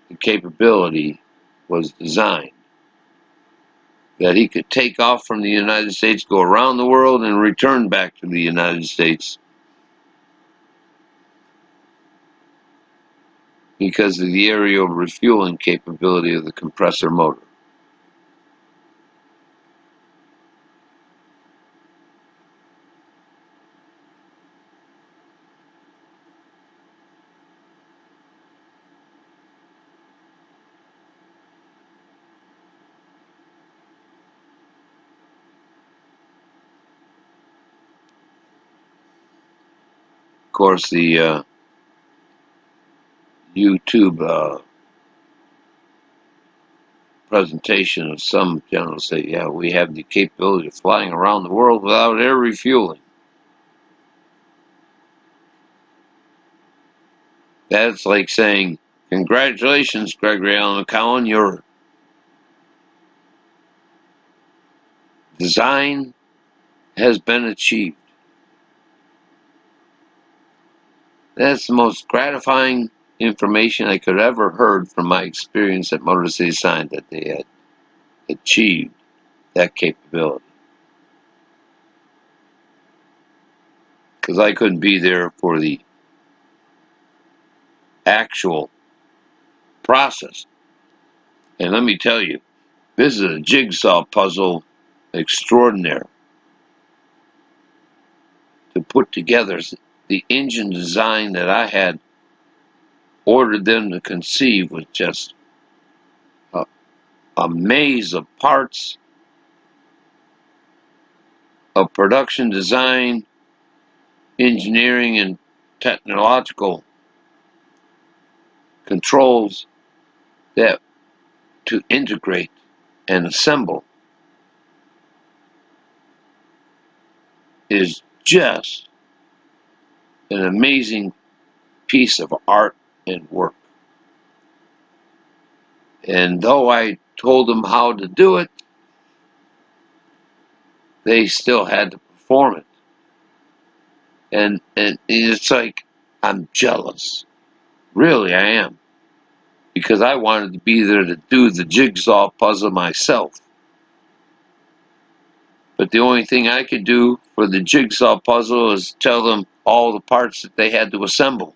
A: the capability was designed. That he could take off from the United States, go around the world, and return back to the United States because of the aerial refueling capability of the compressor motor. Of course, the YouTube presentation of some generals say, yeah, we have the capability of flying around the world without air refueling. That's like saying, congratulations, Gregory Allen McCowan, your design has been achieved. That's the most gratifying information I could ever heard from my experience at Motor City Sign, that they had achieved that capability. Because I couldn't be there for the actual process. And let me tell you, this is a jigsaw puzzle extraordinaire to put together. The engine design that I had ordered them to conceive was just a maze of parts, of production design, engineering, and technological controls that to integrate and assemble is just an amazing piece of art and work. And though I told them how to do it, they still had to perform it. And it's like, I'm jealous. Really, I am. Because I wanted to be there to do the jigsaw puzzle myself. But the only thing I could do for the jigsaw puzzle is tell them all the parts that they had to assemble.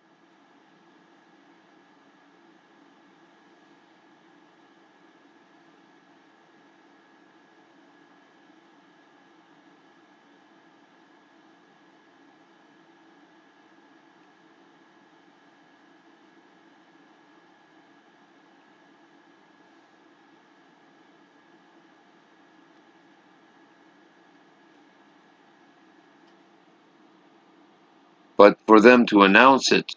A: But for them to announce it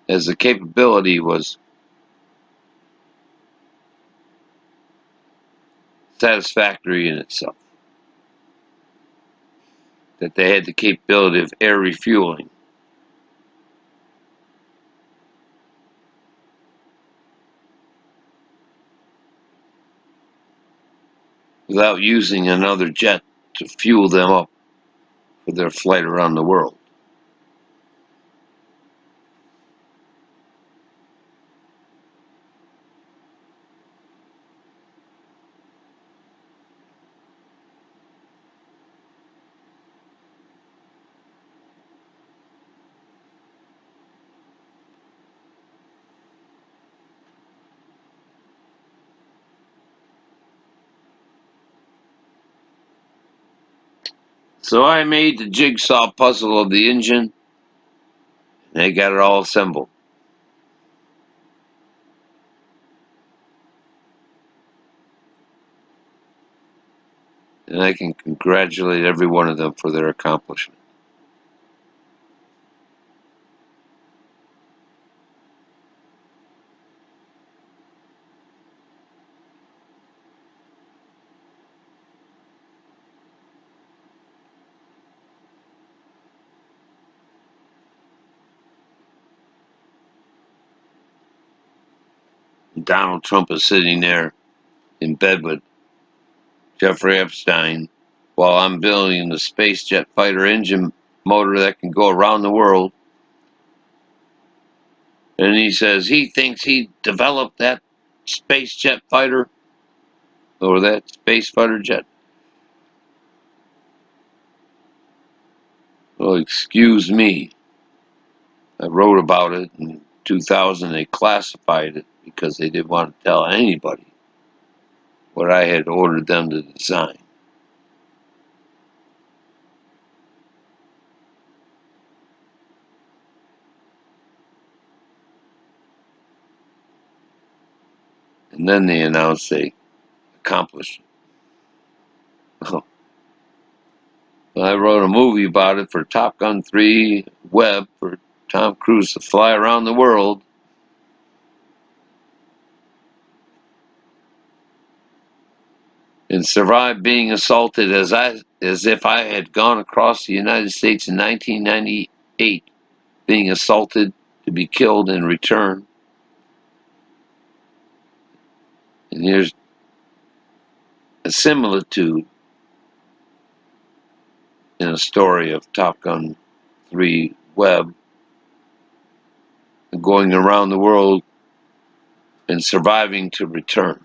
A: as a capability was satisfactory in itself. That they had the capability of air refueling. Without using another jet to fuel them up for their flight around the world. So I made the jigsaw puzzle of the engine, and they got it all assembled. And I can congratulate every one of them for their accomplishment. Donald Trump is sitting there in bed with Jeffrey Epstein while I'm building the space jet fighter engine motor that can go around the world. And he says he thinks he developed that space jet fighter or that space fighter jet. Well, excuse me. I wrote about it in 2000. They classified it because they didn't want to tell anybody what I had ordered them to design. And then they announced they accomplished it. I wrote a movie about it for Top Gun 3 Web for Tom Cruise to fly around the world. And survive being assaulted as if I had gone across the United States in 1998, being assaulted to be killed in return. And here's a similitude in a story of Top Gun 3 Webb going around the world and surviving to return.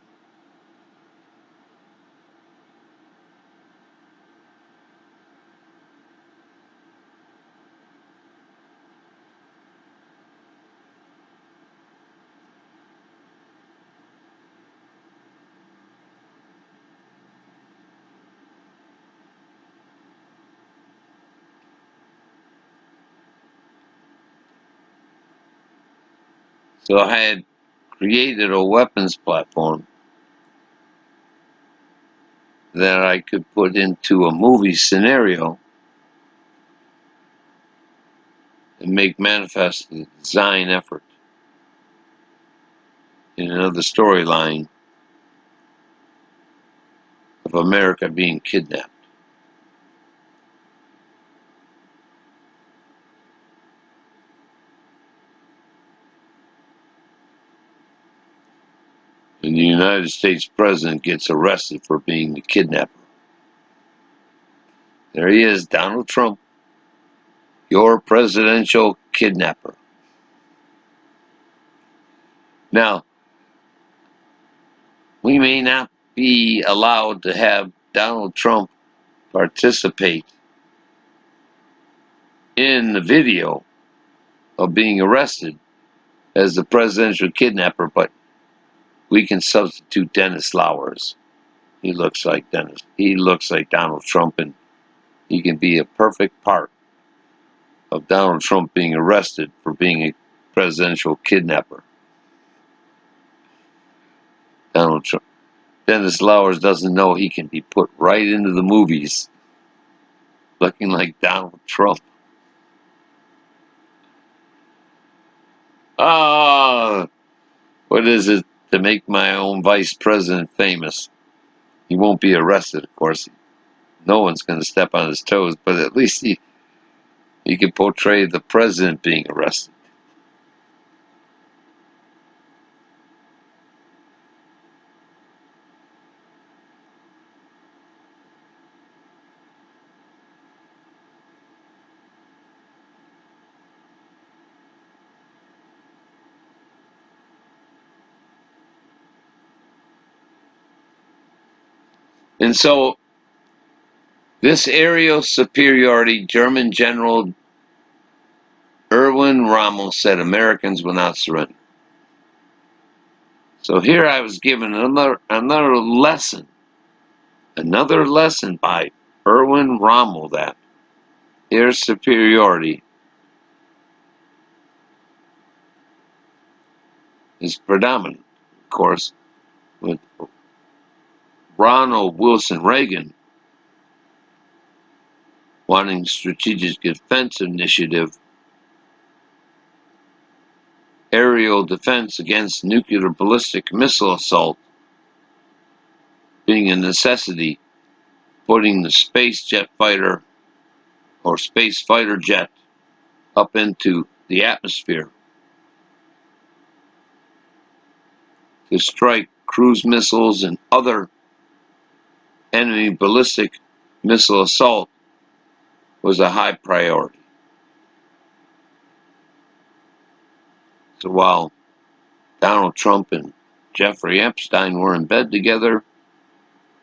A: So I had created a weapons platform that I could put into a movie scenario and make manifest the design effort in another storyline of America being kidnapped. And the United States president gets arrested for being the kidnapper. There he is, Donald Trump, your presidential kidnapper. Now, we may not be allowed to have Donald Trump participate in the video of being arrested as the presidential kidnapper, but we can substitute Dennis Lowers. He looks like Dennis. He looks like Donald Trump, and he can be a perfect part of Donald Trump being arrested for being a presidential kidnapper. Donald Trump. Dennis Lowers doesn't know he can be put right into the movies looking like Donald Trump. Ah, what is it to make my own vice president famous? He won't be arrested, of course. No one's going to step on his toes, but at least he can portray the president being arrested. And so, this aerial superiority, German General Erwin Rommel said Americans will not surrender. So here I was given another lesson by Erwin Rommel that air superiority is predominant. Of course, with Ronald Wilson Reagan wanting strategic defense initiative, aerial defense against nuclear ballistic missile assault being a necessity, putting the space jet fighter or space fighter jet up into the atmosphere to strike cruise missiles and other enemy ballistic missile assault was a high priority. So while Donald Trump and Jeffrey Epstein were in bed together,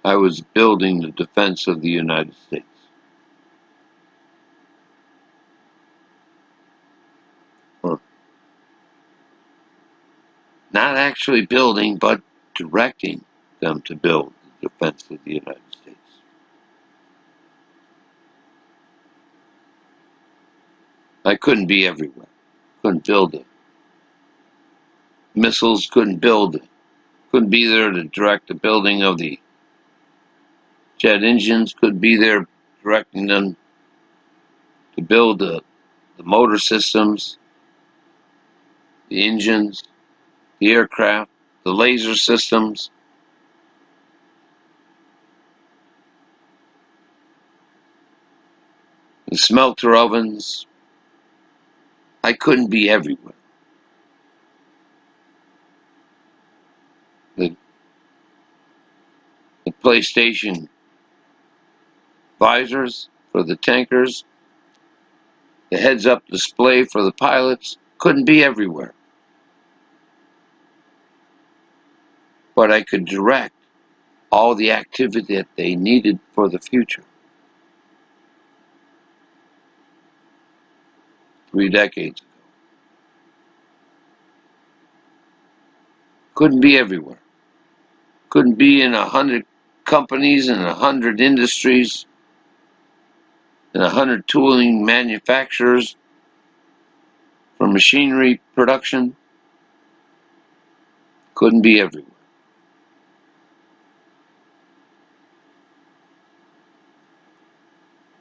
A: I was building the defense of the United States. Or not actually building, but directing them to build the defense of the United States. I couldn't be everywhere. Couldn't build it. Missiles couldn't build it. Couldn't be there to direct the building of the jet engines. Couldn't be there directing them to build the motor systems, the engines, the aircraft, the laser systems. The smelter ovens. I couldn't be everywhere. PlayStation visors for the tankers, the heads-up display for the pilots. Couldn't be everywhere. But I could direct all the activity that they needed for the future. 3 decades ago. Couldn't be everywhere. Couldn't be in 100 companies and 100 industries and 100 tooling manufacturers for machinery production. Couldn't be everywhere.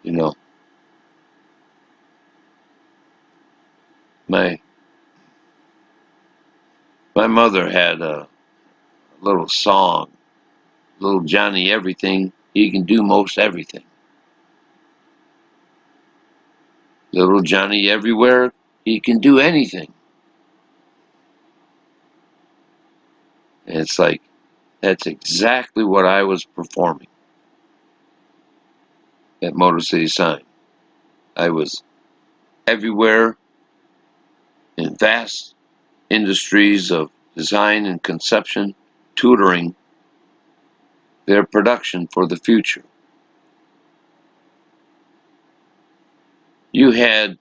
A: You know, my mother had a little song, little Johnny Everything, he can do most everything. Little Johnny Everywhere, he can do anything. And it's like, that's exactly what I was performing at Motor City Sign. I was everywhere in vast industries of design and conception, tutoring their production for the future. You had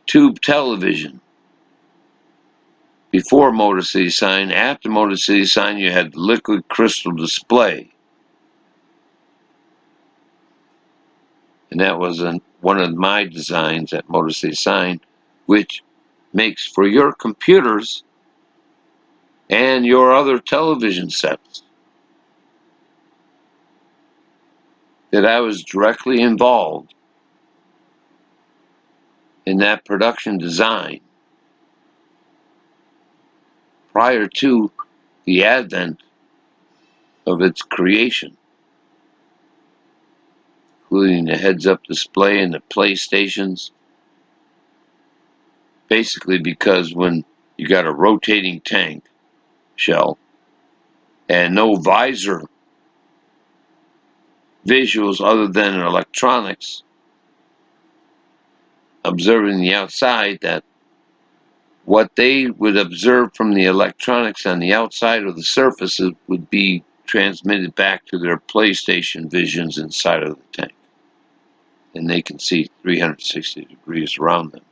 A: tube television before Motor City Sign. After Motor City Sign, you had liquid crystal display. And that was one of my designs at Motor City Sign, which makes for your computers and your other television sets that I was directly involved in that production design prior to the advent of its creation, including the heads-up display and the PlayStations. Basically because when you got a rotating tank shell and no visor visuals other than electronics observing the outside, that what they would observe from the electronics on the outside of the surfaces would be transmitted back to their PlayStation visions inside of the tank. And they can see 360 degrees around them.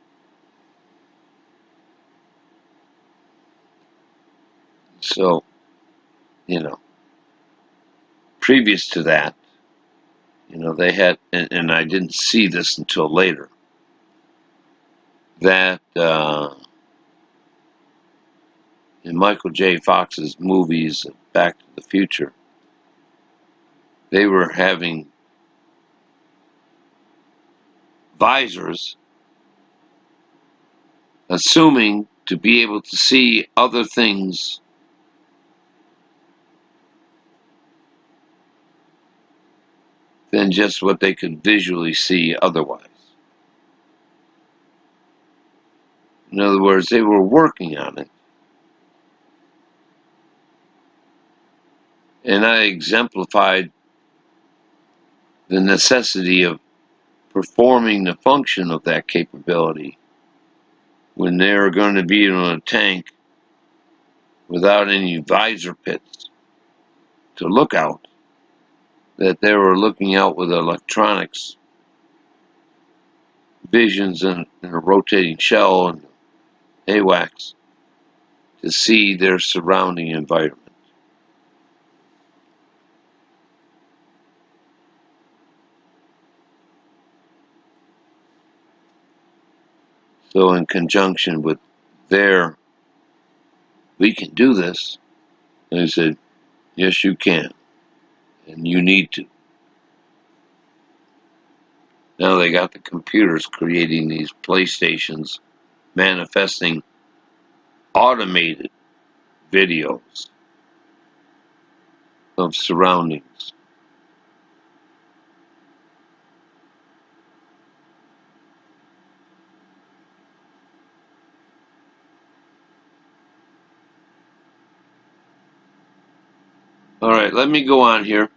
A: So, you know, previous to that, you know, they had, and I didn't see this until later, that in Michael J. Fox's movies, Back to the Future, they were having visors assuming to be able to see other things than just what they could visually see otherwise. In other words, they were working on it. And I exemplified the necessity of performing the function of that capability when they're going to be in a tank without any visor pits to look out, that they were looking out with electronics, visions in a rotating shell and AWACS to see their surrounding environment. So in conjunction with their, we can do this, they said, yes, you can, and you need to. Now they got the computers creating these PlayStations, manifesting automated videos of surroundings. All right, let me go on here.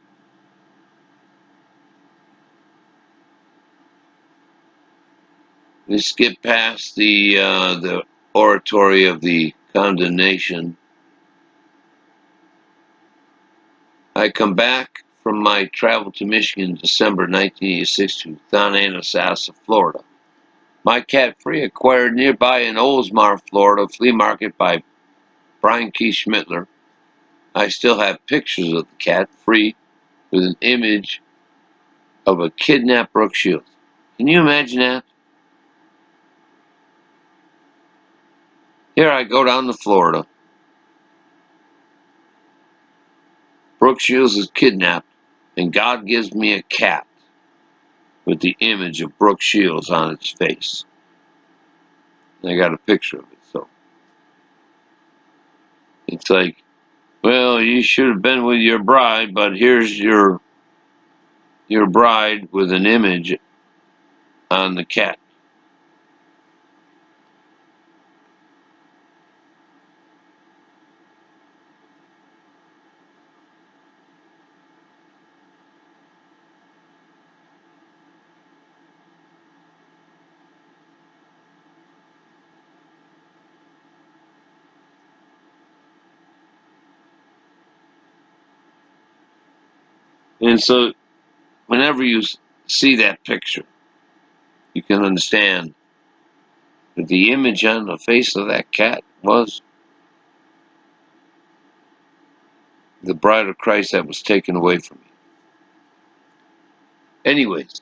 A: We skip past the oratory of the condemnation. I come back from my travel to Michigan in December 1986 to Thonanasassa, Florida. My cat Free acquired nearby in Oldsmar, Florida, flea market by Brian K. Schmittler. I still have pictures of the cat Free with an image of a kidnapped Brooke Shields. Can you imagine that? Here I go down to Florida. Brooke Shields is kidnapped, and God gives me a cat with the image of Brooke Shields on its face. And I got a picture of it, so it's like, well, you should have been with your bride, but here's your bride with an image on the cat. And so, whenever you see that picture, you can understand that the image on the face of that cat was the bride of Christ that was taken away from me. Anyways,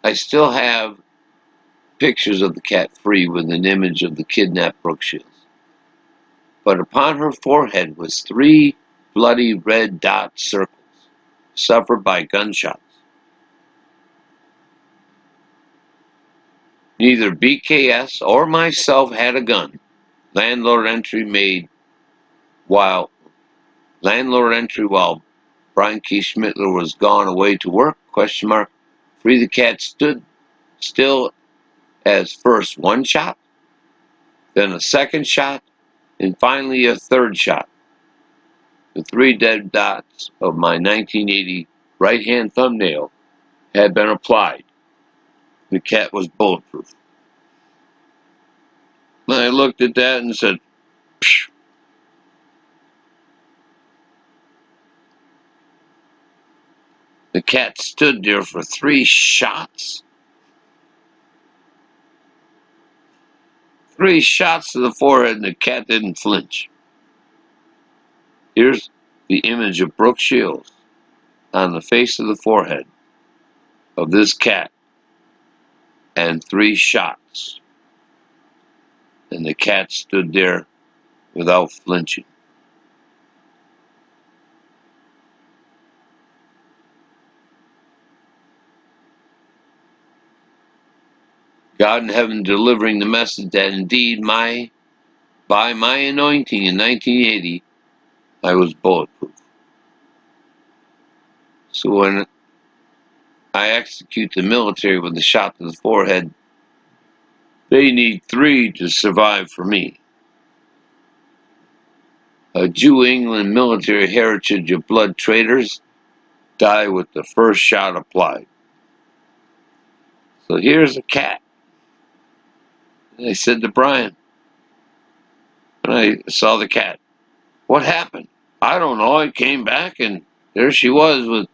A: I still have pictures of the cat Free with an image of the kidnapped Brooke Shields. But upon her forehead was 3 bloody red dot circles, suffered by gunshots. Neither BKS or myself had a gun. Landlord entry while Brian K. Schmittler was gone away to work, ? Free the cat stood still as first 1 shot, then a 2nd shot, and finally a 3rd shot. The 3 dead dots of my 1980 right-hand thumbnail had been applied. The cat was bulletproof. I looked at that and said, psh. The cat stood there for 3 shots. 3 shots to the forehead, and the cat didn't flinch. Here's the image of Brooke Shields on the face of the forehead of this cat, and 3 shots. And the cat stood there without flinching. God in heaven delivering the message that indeed by my anointing in 1980, I was bulletproof. So when I execute the military with a shot to the forehead, they need 3 to survive for me. A Jew England military heritage of blood traitors die with the first shot applied. So here's a cat. And I said to Brian, when I saw the cat, what happened? I don't know. I came back and there she was with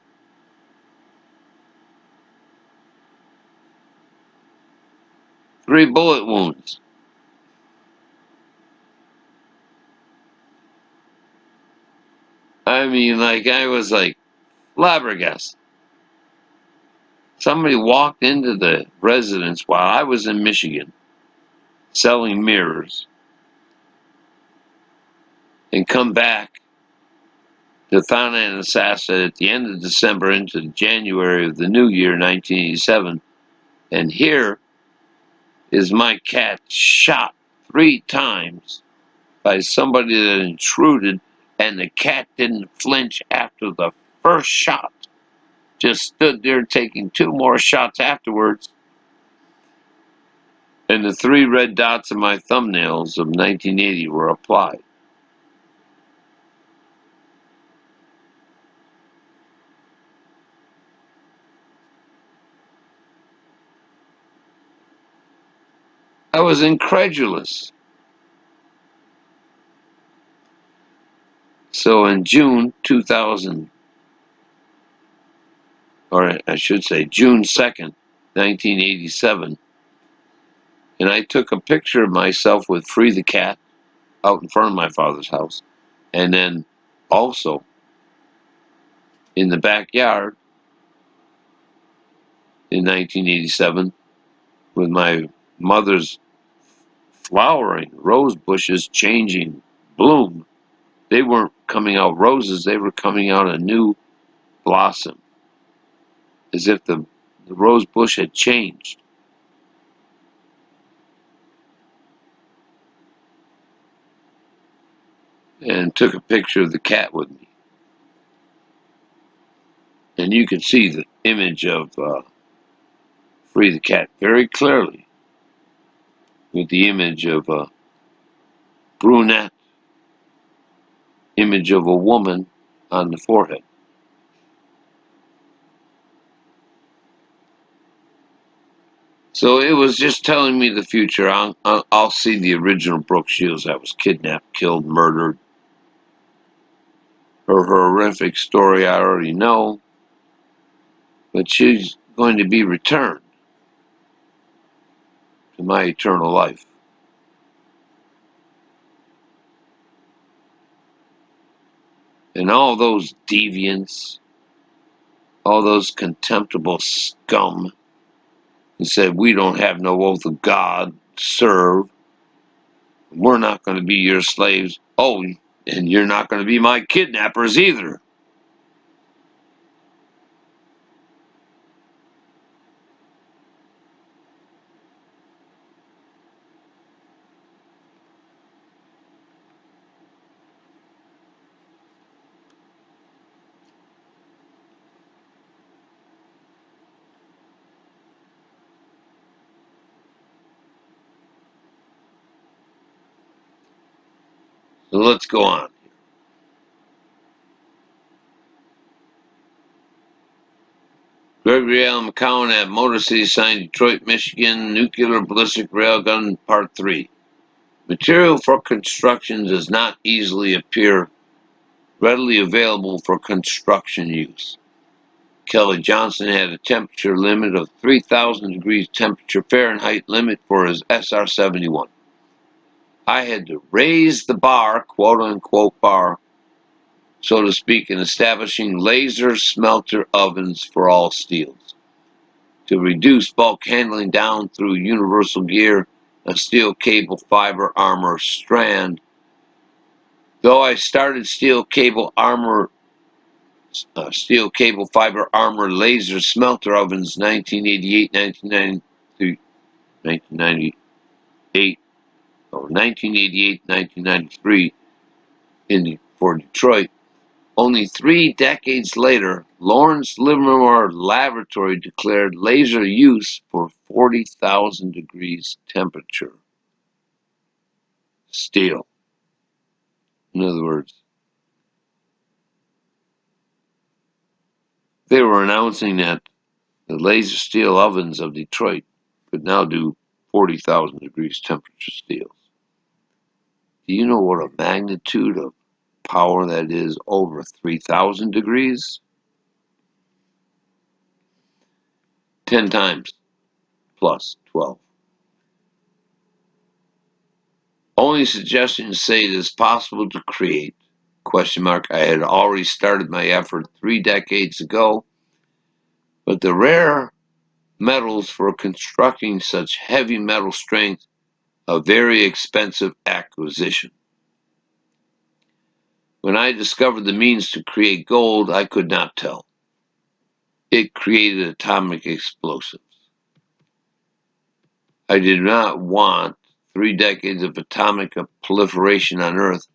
A: 3 bullet wounds. I mean, I was flabbergasted. Somebody walked into the residence while I was in Michigan selling mirrors and come back to Thonanasassa at the end of December into January of the new year, 1987. And here is my cat shot 3 times by somebody that intruded, and the cat didn't flinch after the first shot. Just stood there taking 2 more shots afterwards. And the 3 red dots of my thumbnails of 1980 were applied. I was incredulous. So in June 2000, or I should say June 2nd, 1987, and I took a picture of myself with Free the Cat out in front of my father's house, and then also in the backyard in 1987 with my mother's flowering rose bushes changing bloom. They weren't coming out roses, they were coming out a new blossom, as if the rose bush had changed. And took a picture of the cat with me. And you can see the image of Free the Cat very clearly, with the image of a brunette, image of a woman on the forehead. So it was just telling me the future. I'll see the original Brooke Shields that was kidnapped, killed, murdered. Her horrific story I already know, but she's going to be returned to my eternal life. And all those deviants, all those contemptible scum who said, we don't have no oath of God to serve, we're not going to be your slaves. Oh, and you're not going to be my kidnappers either. So let's go on. Gregory L. McCowan at Motor City Sign, Detroit, Michigan, Nuclear Ballistic Railgun, Part 3. Material for construction does not easily appear readily available for construction use. Kelly Johnson had a temperature limit of 3,000 degrees temperature Fahrenheit limit for his SR-71. I had to raise the bar, quote unquote bar, so to speak, in establishing laser smelter ovens for all steels. To reduce bulk handling down through universal gear, a steel cable fiber armor strand. Though I started steel cable fiber armor laser smelter ovens 1988, 1993, 1998, or 1988, 1993 for Detroit. Only 3 decades later, Lawrence Livermore Laboratory declared laser use for 40,000 degrees temperature steel. In other words, they were announcing that the laser steel ovens of Detroit could now do 40,000 degrees temperature steels. Do you know what a magnitude of power that is over 3,000 degrees? 10 times plus 12. Only suggestions say it is possible to create, question mark. I had already started my effort 3 decades ago, but the rare metals for constructing such heavy metal strength a very expensive acquisition. When I discovered the means to create gold, I could not tell. It created atomic explosives. I did not want 3 decades of atomic proliferation on Earth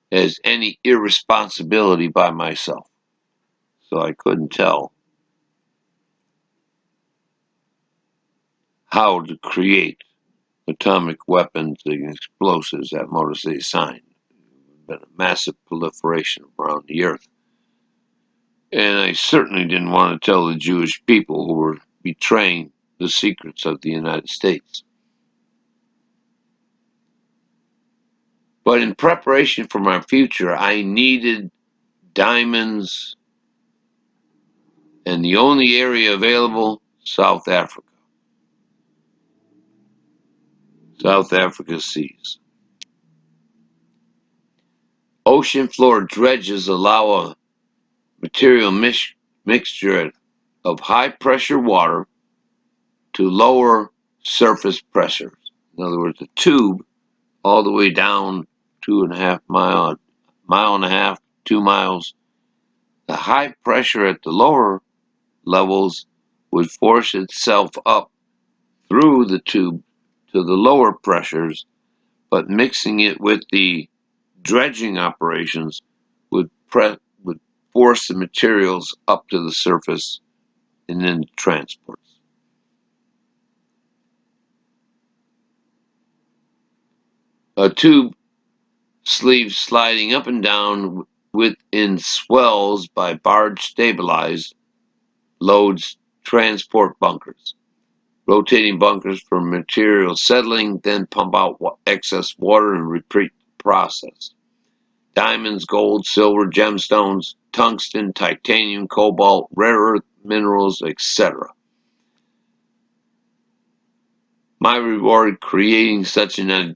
A: as any irresponsibility by myself. So I couldn't tell how to create atomic weapons and explosives at Motor City Sign. There's been a massive proliferation around the Earth. And I certainly didn't want to tell the Jewish people who were betraying the secrets of the United States. But in preparation for my future, I needed diamonds, and the only area available, South Africa. South Africa seas. Ocean floor dredges allow a material mixture of high pressure water to lower surface pressures. In other words, a tube all the way down 2.5 mile and a half, 2 miles. The high pressure at the lower levels would force itself up through the tube to the lower pressures, but mixing it with the dredging operations would force the materials up to the surface and then transports. A tube sleeve sliding up and down within swells by barge stabilized loads transport bunkers. Rotating bunkers for material settling, then pump out excess water and repeat the process. Diamonds, gold, silver, gemstones, tungsten, titanium, cobalt, rare earth minerals, etc. My reward creating such an idea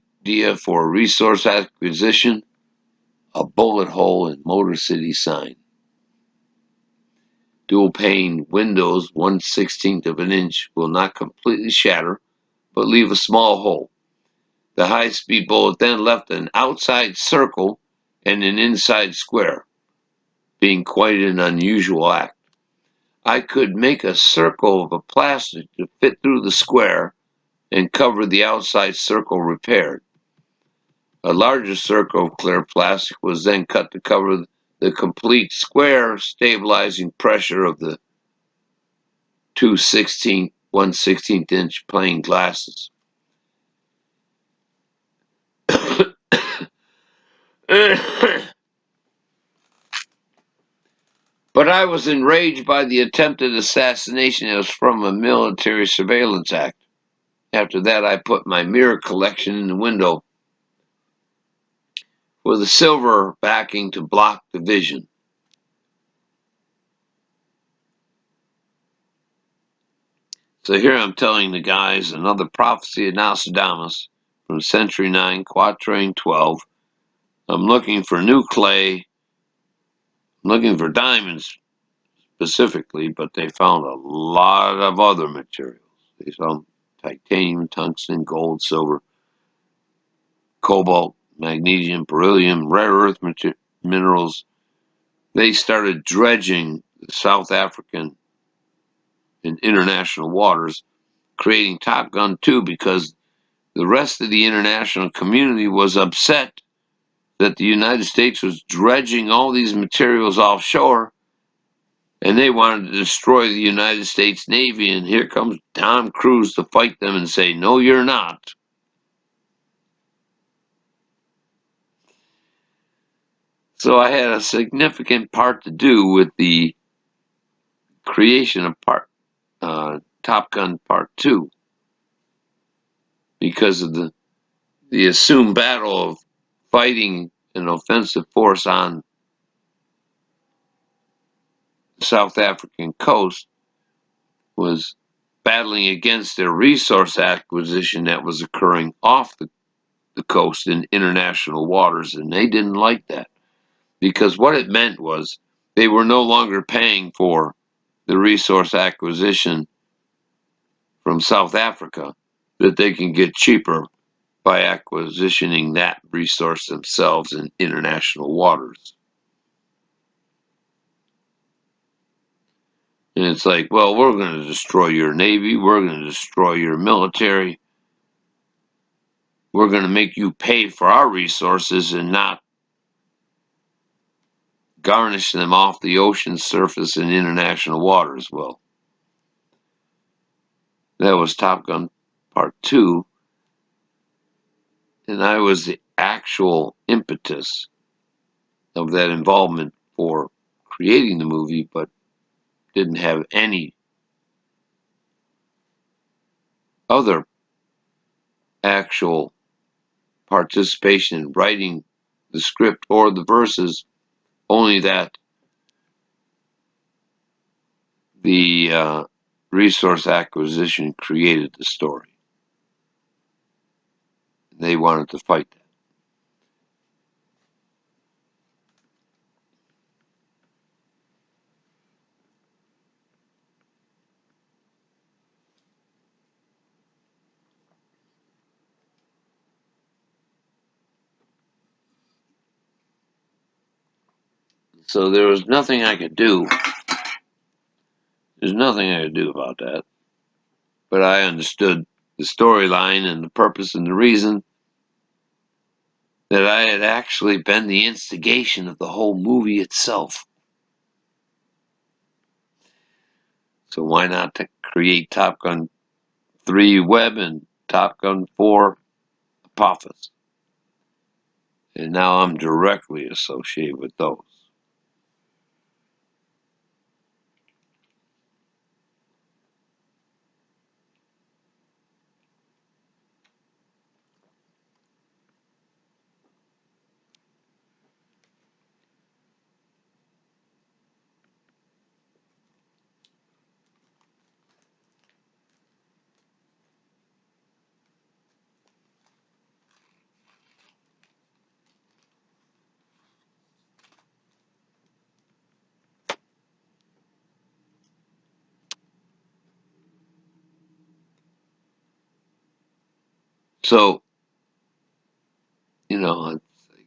A: for resource acquisition, a bullet hole in Motor City sign. Dual pane windows 1/16 of an inch will not completely shatter, but leave a small hole. The high-speed bullet then left an outside circle and an inside square, being quite an unusual act. I could make a circle of a plastic to fit through the square and cover the outside circle repaired. A larger circle of clear plastic was then cut to cover the complete square, stabilizing pressure of the 1/16 inch plain glasses. But I was enraged by the attempted assassination as from a military surveillance act. After that, I put my mirror collection in the window with a silver backing to block the vision. So here I'm telling the guys another prophecy of Nostradamus from Century 9, Quatrain 12. I'm looking for new clay. I'm looking for diamonds specifically, but they found a lot of other materials. They found titanium, tungsten, gold, silver, cobalt, magnesium, beryllium, rare earth minerals. They started dredging the South African and international waters, creating Top Gun 2 because the rest of the international community was upset that the United States was dredging all these materials offshore, and they wanted to destroy the United States Navy, and here comes Tom Cruise to fight them and say, no, you're not. So I had a significant part to do with the creation of Top Gun Part 2 because of the assumed battle of fighting an offensive force on the South African coast was battling against their resource acquisition that was occurring off the coast in international waters, and they didn't like that because what it meant was they were no longer paying for the resource acquisition from South Africa that they can get cheaper by acquisitioning that resource themselves in international waters. And it's like, well, we're going to destroy your navy, we're going to destroy your military, we're going to make you pay for our resources and not garnish them off the ocean surface in international waters. Well, that was Top Gun Part 2, and I was the actual impetus of that involvement for creating the movie, but didn't have any other actual participation in writing the script or the verses, only that the resource acquisition created the story. They wanted to fight that. So there was nothing I could do. There's nothing I could do about that. But I understood the storyline and the purpose and the reason that I had actually been the instigation of the whole movie itself. So why not to create Top Gun 3 Web and Top Gun 4 Apophis? And now I'm directly associated with those. So, you know, it's like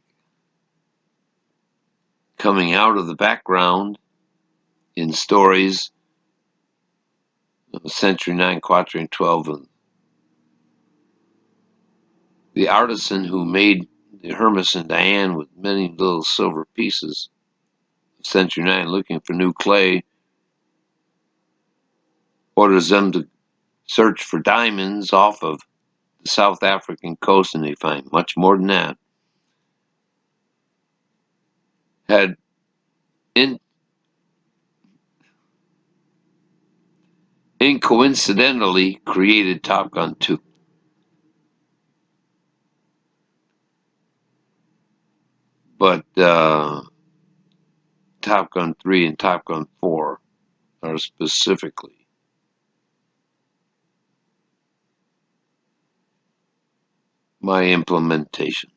A: coming out of the background in stories of Century 9, Quatrain 12, and the artisan who made the Hermes and Diane with many little silver pieces of Century 9 looking for new clay orders them to search for diamonds off of the South African coast, and they find much more than that. Had in incoincidentally created Top Gun 2. But Top Gun 3 and Top Gun 4 are specifically my implementation.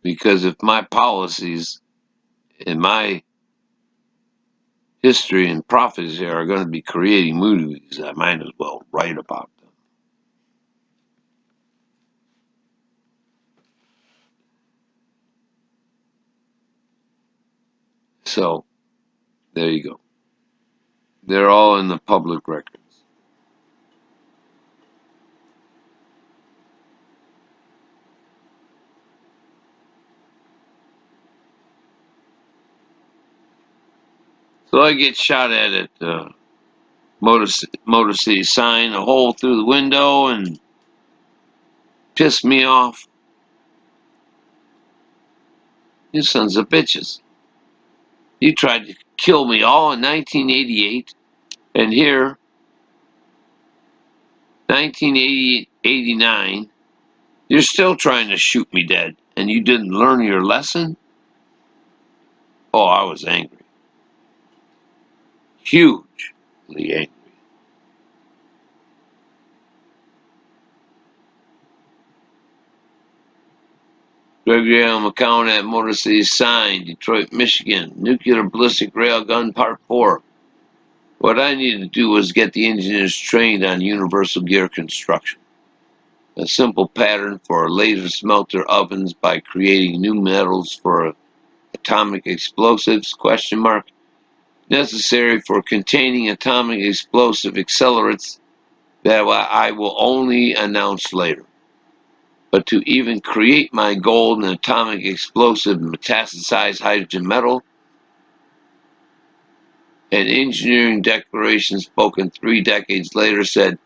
A: Because if my policies and my history and prophecy are going to be creating movies, I might as well write about them. So, there you go. They're all in the public records. So I get shot at Motor City sign, a hole through the window, and pissed me off. You sons of bitches. You tried to kill me all in 1988, and here, 1989, you're still trying to shoot me dead, and you didn't learn your lesson? Oh, I was angry. Hugely angry. Gregory L. McCown at Motor City Sign, Detroit, Michigan. Nuclear ballistic railgun part 4. What I needed to do was get the engineers trained on universal gear construction. A simple pattern for laser smelter ovens by creating new metals for atomic explosives, necessary for containing atomic explosive accelerates that I will only announce later. But to even create my gold and atomic explosive metastasized hydrogen metal, an engineering declaration spoken 3 decades later said,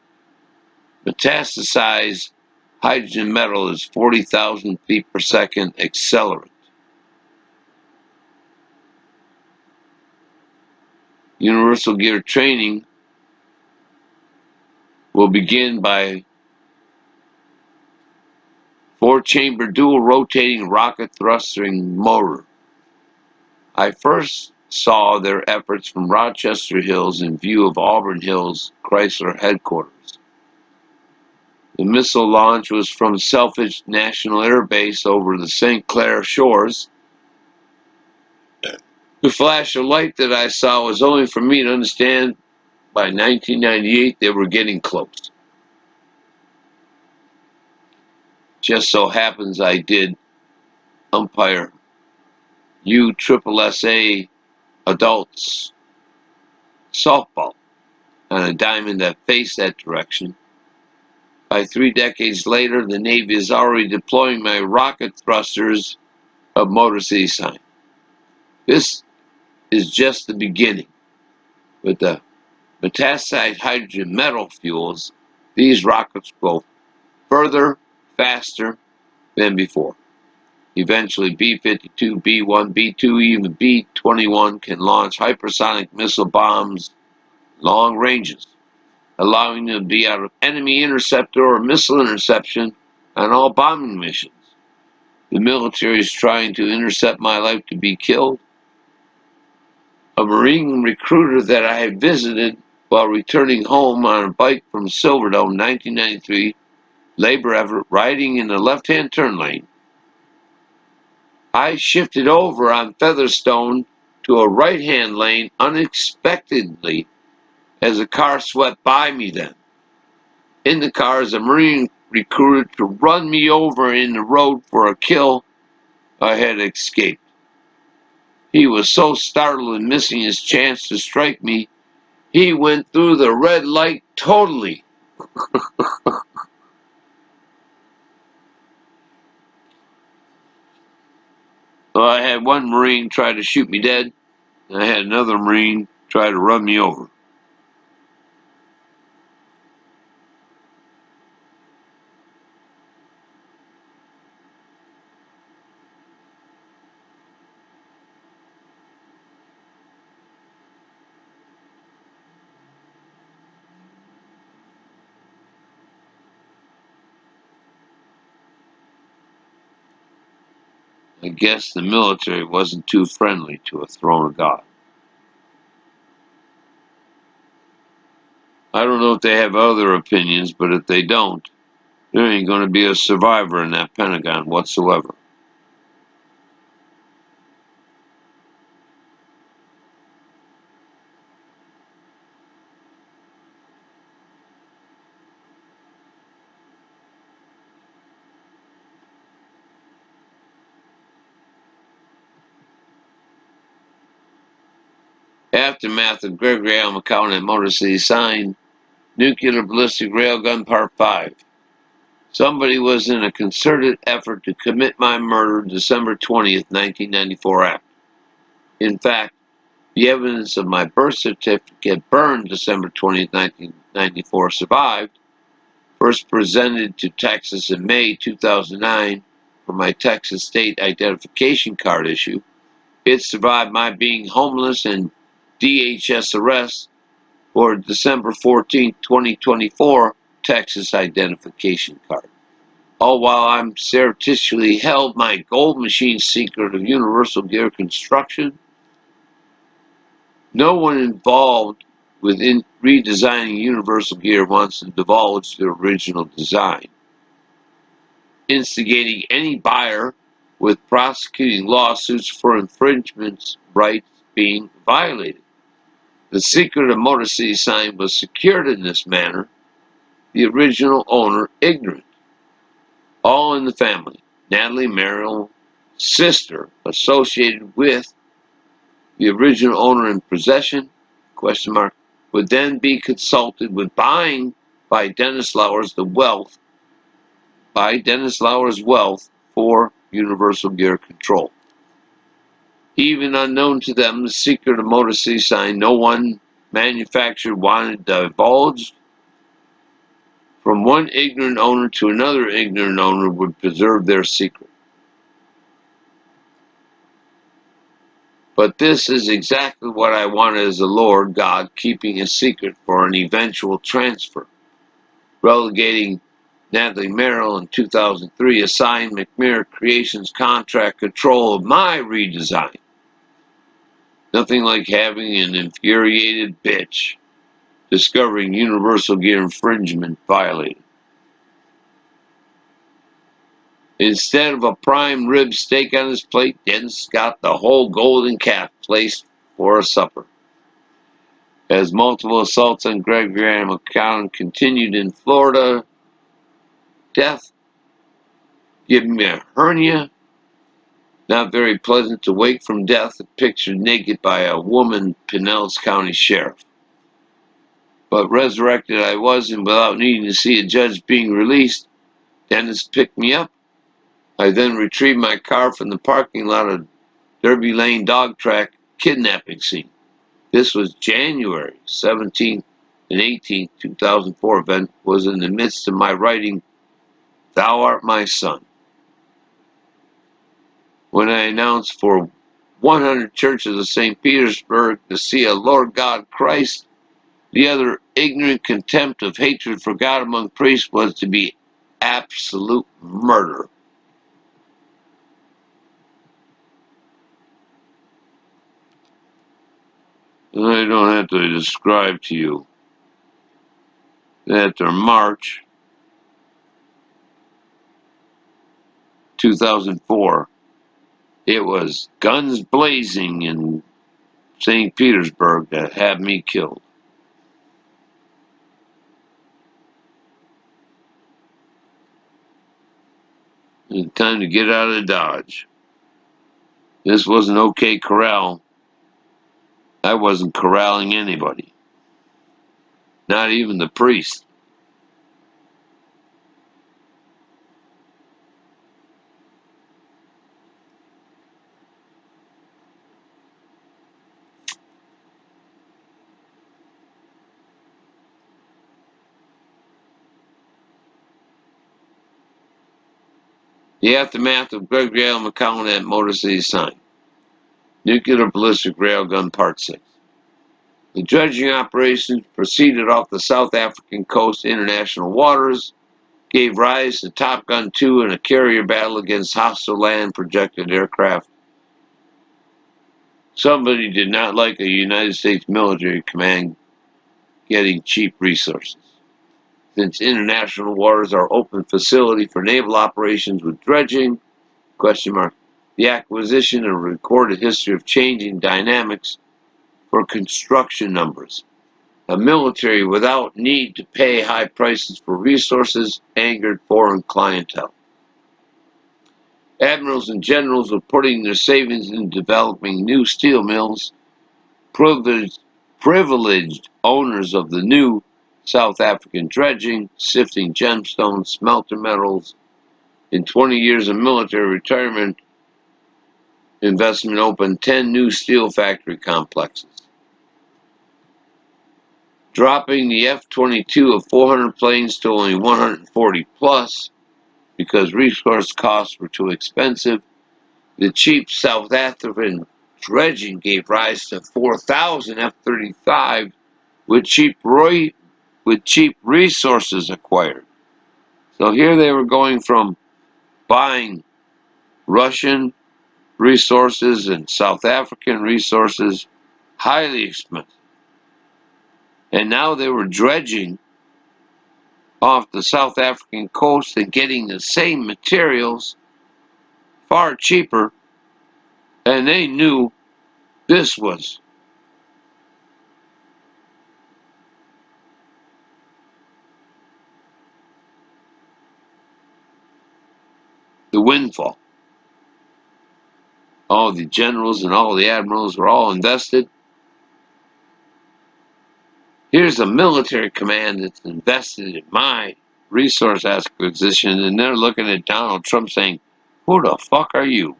A: metastasized hydrogen metal is 40,000 feet per second accelerant. Universal gear training will begin by 4-chamber dual rotating rocket thrusting motor. I first saw their efforts from Rochester Hills in view of Auburn Hills Chrysler headquarters. The missile launch was from Selfridge National Air Base over the St. Clair shores. The flash of light that I saw was only for me to understand by 1998 they were getting close. Just so happens I did umpire USSSA adults softball on a diamond that faced that direction. By 3 decades later, the Navy is already deploying my rocket thrusters of Motor City Sign. This is just the beginning. With the metastasized hydrogen metal fuels, these rockets go further, faster than before. Eventually, B-52, B-1, B-2, even B-21 can launch hypersonic missile bombs long ranges, allowing them to be out of enemy interceptor or missile interception on all bombing missions. The military is trying to intercept my life to be killed. A Marine recruiter that I had visited while returning home on a bike from Silverdome, 1993, labor effort, riding in the left-hand turn lane. I shifted over on Featherstone to a right-hand lane unexpectedly as a car swept by me then. In the car is a Marine recruiter to run me over in the road for a kill. I had escaped. He was so startled and missing his chance to strike me, he went through the red light totally. So I had one Marine try to shoot me dead, and I had another Marine try to run me over. I guess the military wasn't too friendly to a throne of God. I don't know if they have other opinions, but if they don't, there ain't going to be a survivor in that Pentagon whatsoever. Aftermath of Gregory L. McCowan at Motor City Sign, Nuclear Ballistic Railgun Part 5. Somebody was in a concerted effort to commit my murder December 20th, 1994 act. In fact, the evidence of my birth certificate burned December 20th, 1994 survived, first presented to Texas in May 2009 for my Texas state identification card issue. It survived my being homeless and DHS arrest for December 14, 2024 Texas identification card. All while I'm surreptitiously held my gold machine secret of universal gear construction. No one involved with redesigning universal gear wants to divulge their original design, instigating any buyer with prosecuting lawsuits for infringements rights being violated. The secret of Motor City Sign was secured in this manner, the original owner ignorant. All in the family. Natalie Merrill, sister associated with the original owner in possession, question mark, would then be consulted with buying by Dennis Lauer's wealth for universal gear control. Even unknown to them, the secret of Motor City Sign no one manufacturer wanted divulged from one ignorant owner to another ignorant owner would preserve their secret. But this is exactly what I wanted as the Lord God, keeping a secret for an eventual transfer. Relegating Natalie Merrill in 2003 assigned McMurray Creations contract control of my redesign. Nothing like having an infuriated bitch discovering Universal Gear infringement violated. Instead of a prime rib steak on his plate, Dennis got the whole golden calf placed for a supper. As multiple assaults on Gregory McCown continued in Florida, death giving me a hernia. Not very pleasant to wake from death and pictured naked by a woman, Pinellas County Sheriff. But resurrected I was, and without needing to see a judge being released, Dennis picked me up. I then retrieved my car from the parking lot of Derby Lane dog track kidnapping scene. This was January 17th and 18th, 2004 event, was in the midst of my writing, Thou Art My Son. When I announced for 100 churches of St. Petersburg to see a Lord God Christ, the other ignorant contempt of hatred for God among priests was to be absolute murder. And I don't have to describe to you that after March 2004, it was guns blazing in St. Petersburg that had me killed. It's time to get out of Dodge. This wasn't OK Corral. I wasn't corralling anybody, not even the priest. The aftermath of Gregory L. McCown at Motor City sign. Nuclear ballistic railgun part 6. The dredging operations proceeded off the South African coast international waters, gave rise to Top Gun 2 and a carrier battle against hostile land projected aircraft. Somebody did not like a United States military command getting cheap resources. Since international waters are open facility for naval operations with dredging, the acquisition and recorded history of changing dynamics for construction numbers. A military without need to pay high prices for resources angered foreign clientele. Admirals and generals were putting their savings in developing new steel mills. Privileged owners of the new South African dredging, sifting gemstones, smelter metals. In 20 years of military retirement, investment opened 10 new steel factory complexes. Dropping the F-22 of 400 planes to only 140 plus because resource costs were too expensive, the cheap South African dredging gave rise to 4,000 F-35 with cheap resources acquired. So here they were going from buying Russian resources and South African resources, highly expensive. And now they were dredging off the South African coast and getting the same materials far cheaper, and they knew this was the windfall. All the generals and all the admirals were all invested. Here's a military command that's invested in my resource acquisition, and they're looking at Donald Trump saying, who the fuck are you?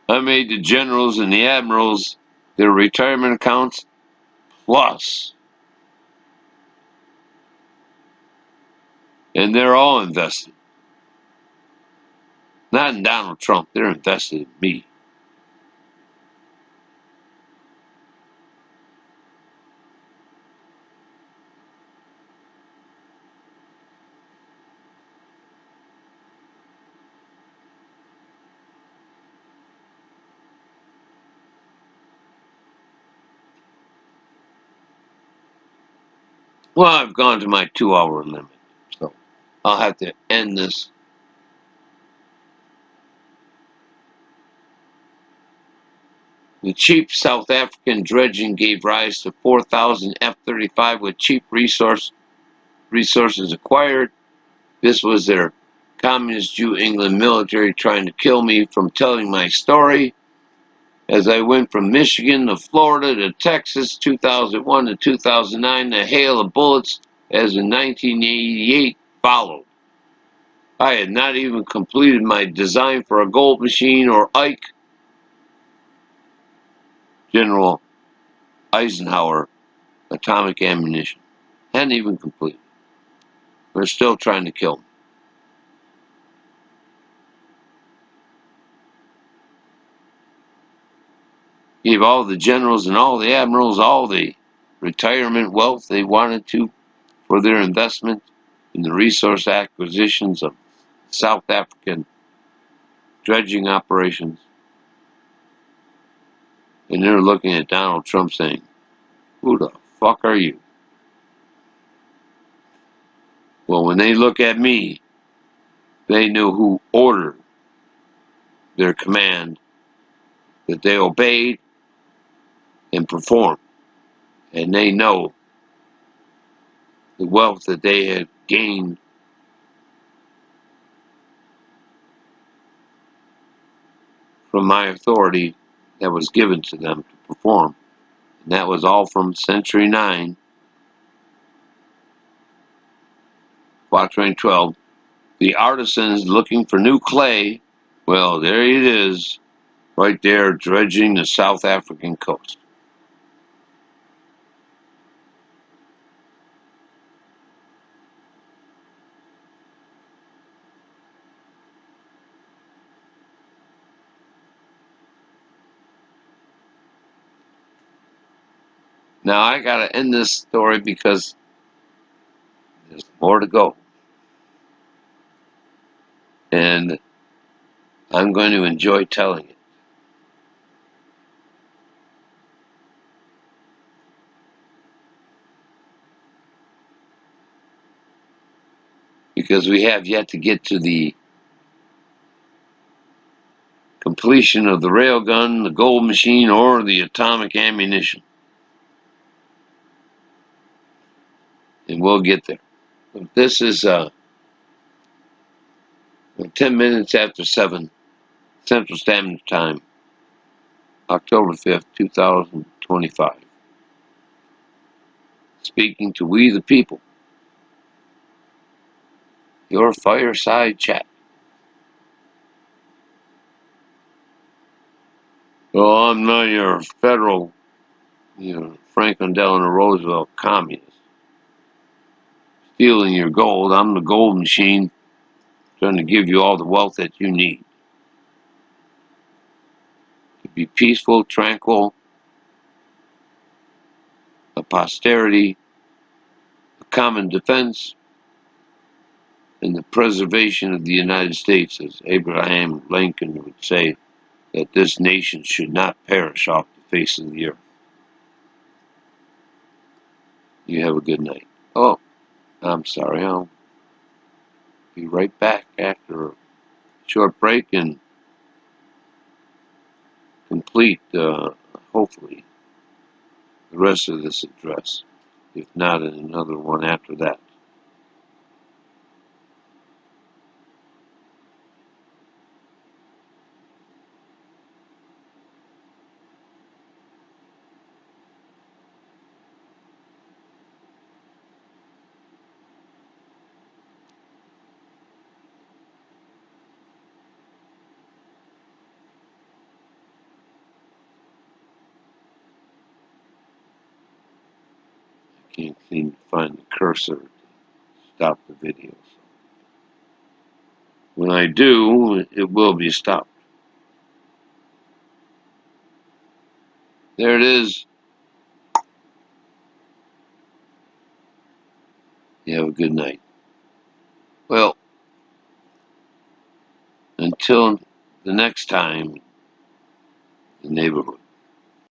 A: I made the generals and the admirals their retirement accounts plus, and they're all invested. Not in Donald Trump, they're invested in me. Well, I've gone to my 2 hour limit, so I'll have to end this. The cheap South African dredging gave rise to 4,000 F-35 with cheap resources acquired. This was their communist Jew England military trying to kill me from telling my story. As I went from Michigan to Florida to Texas, 2001 to 2009, the hail of bullets as in 1988 followed. I had not even completed my design for a gold machine or Ike, General Eisenhower, atomic ammunition. Hadn't even completed. They're still trying to kill me. Gave all the generals and all the admirals all the retirement wealth they wanted to for their investment in the resource acquisitions of South African dredging operations. And they're looking at Donald Trump saying, who the fuck are you? Well, when they look at me, they know who ordered their command, that they obeyed and performed. And they know the wealth that they had gained from my authority that was given to them to perform. And that was all from Century 9, Quatrain 12. The artisans looking for new clay, well, there it is, right there dredging the South African coast. Now I gotta end this story because there's more to go. And I'm going to enjoy telling it. Because we have yet to get to the completion of the railgun, the gold machine, or the atomic ammunition. And we'll get there. This is 10 minutes after 7 Central Standard Time, October 5th, 2025. Speaking to we the people, your fireside chat. Well, I'm not your federal, Franklin Delano Roosevelt communist. Stealing your gold. I'm the gold machine trying to give you all the wealth that you need. To be peaceful, tranquil, a posterity, a common defense, and the preservation of the United States, as Abraham Lincoln would say, that this nation should not perish off the face of the earth. You have a good night. Oh, I'm sorry. I'll be right back after a short break and complete, hopefully, the rest of this address, if not in another one after that. can't seem to find the cursor to stop the video. So when I do, it will be stopped. There it is. You have a good night. Well, until the next time, the neighborhood.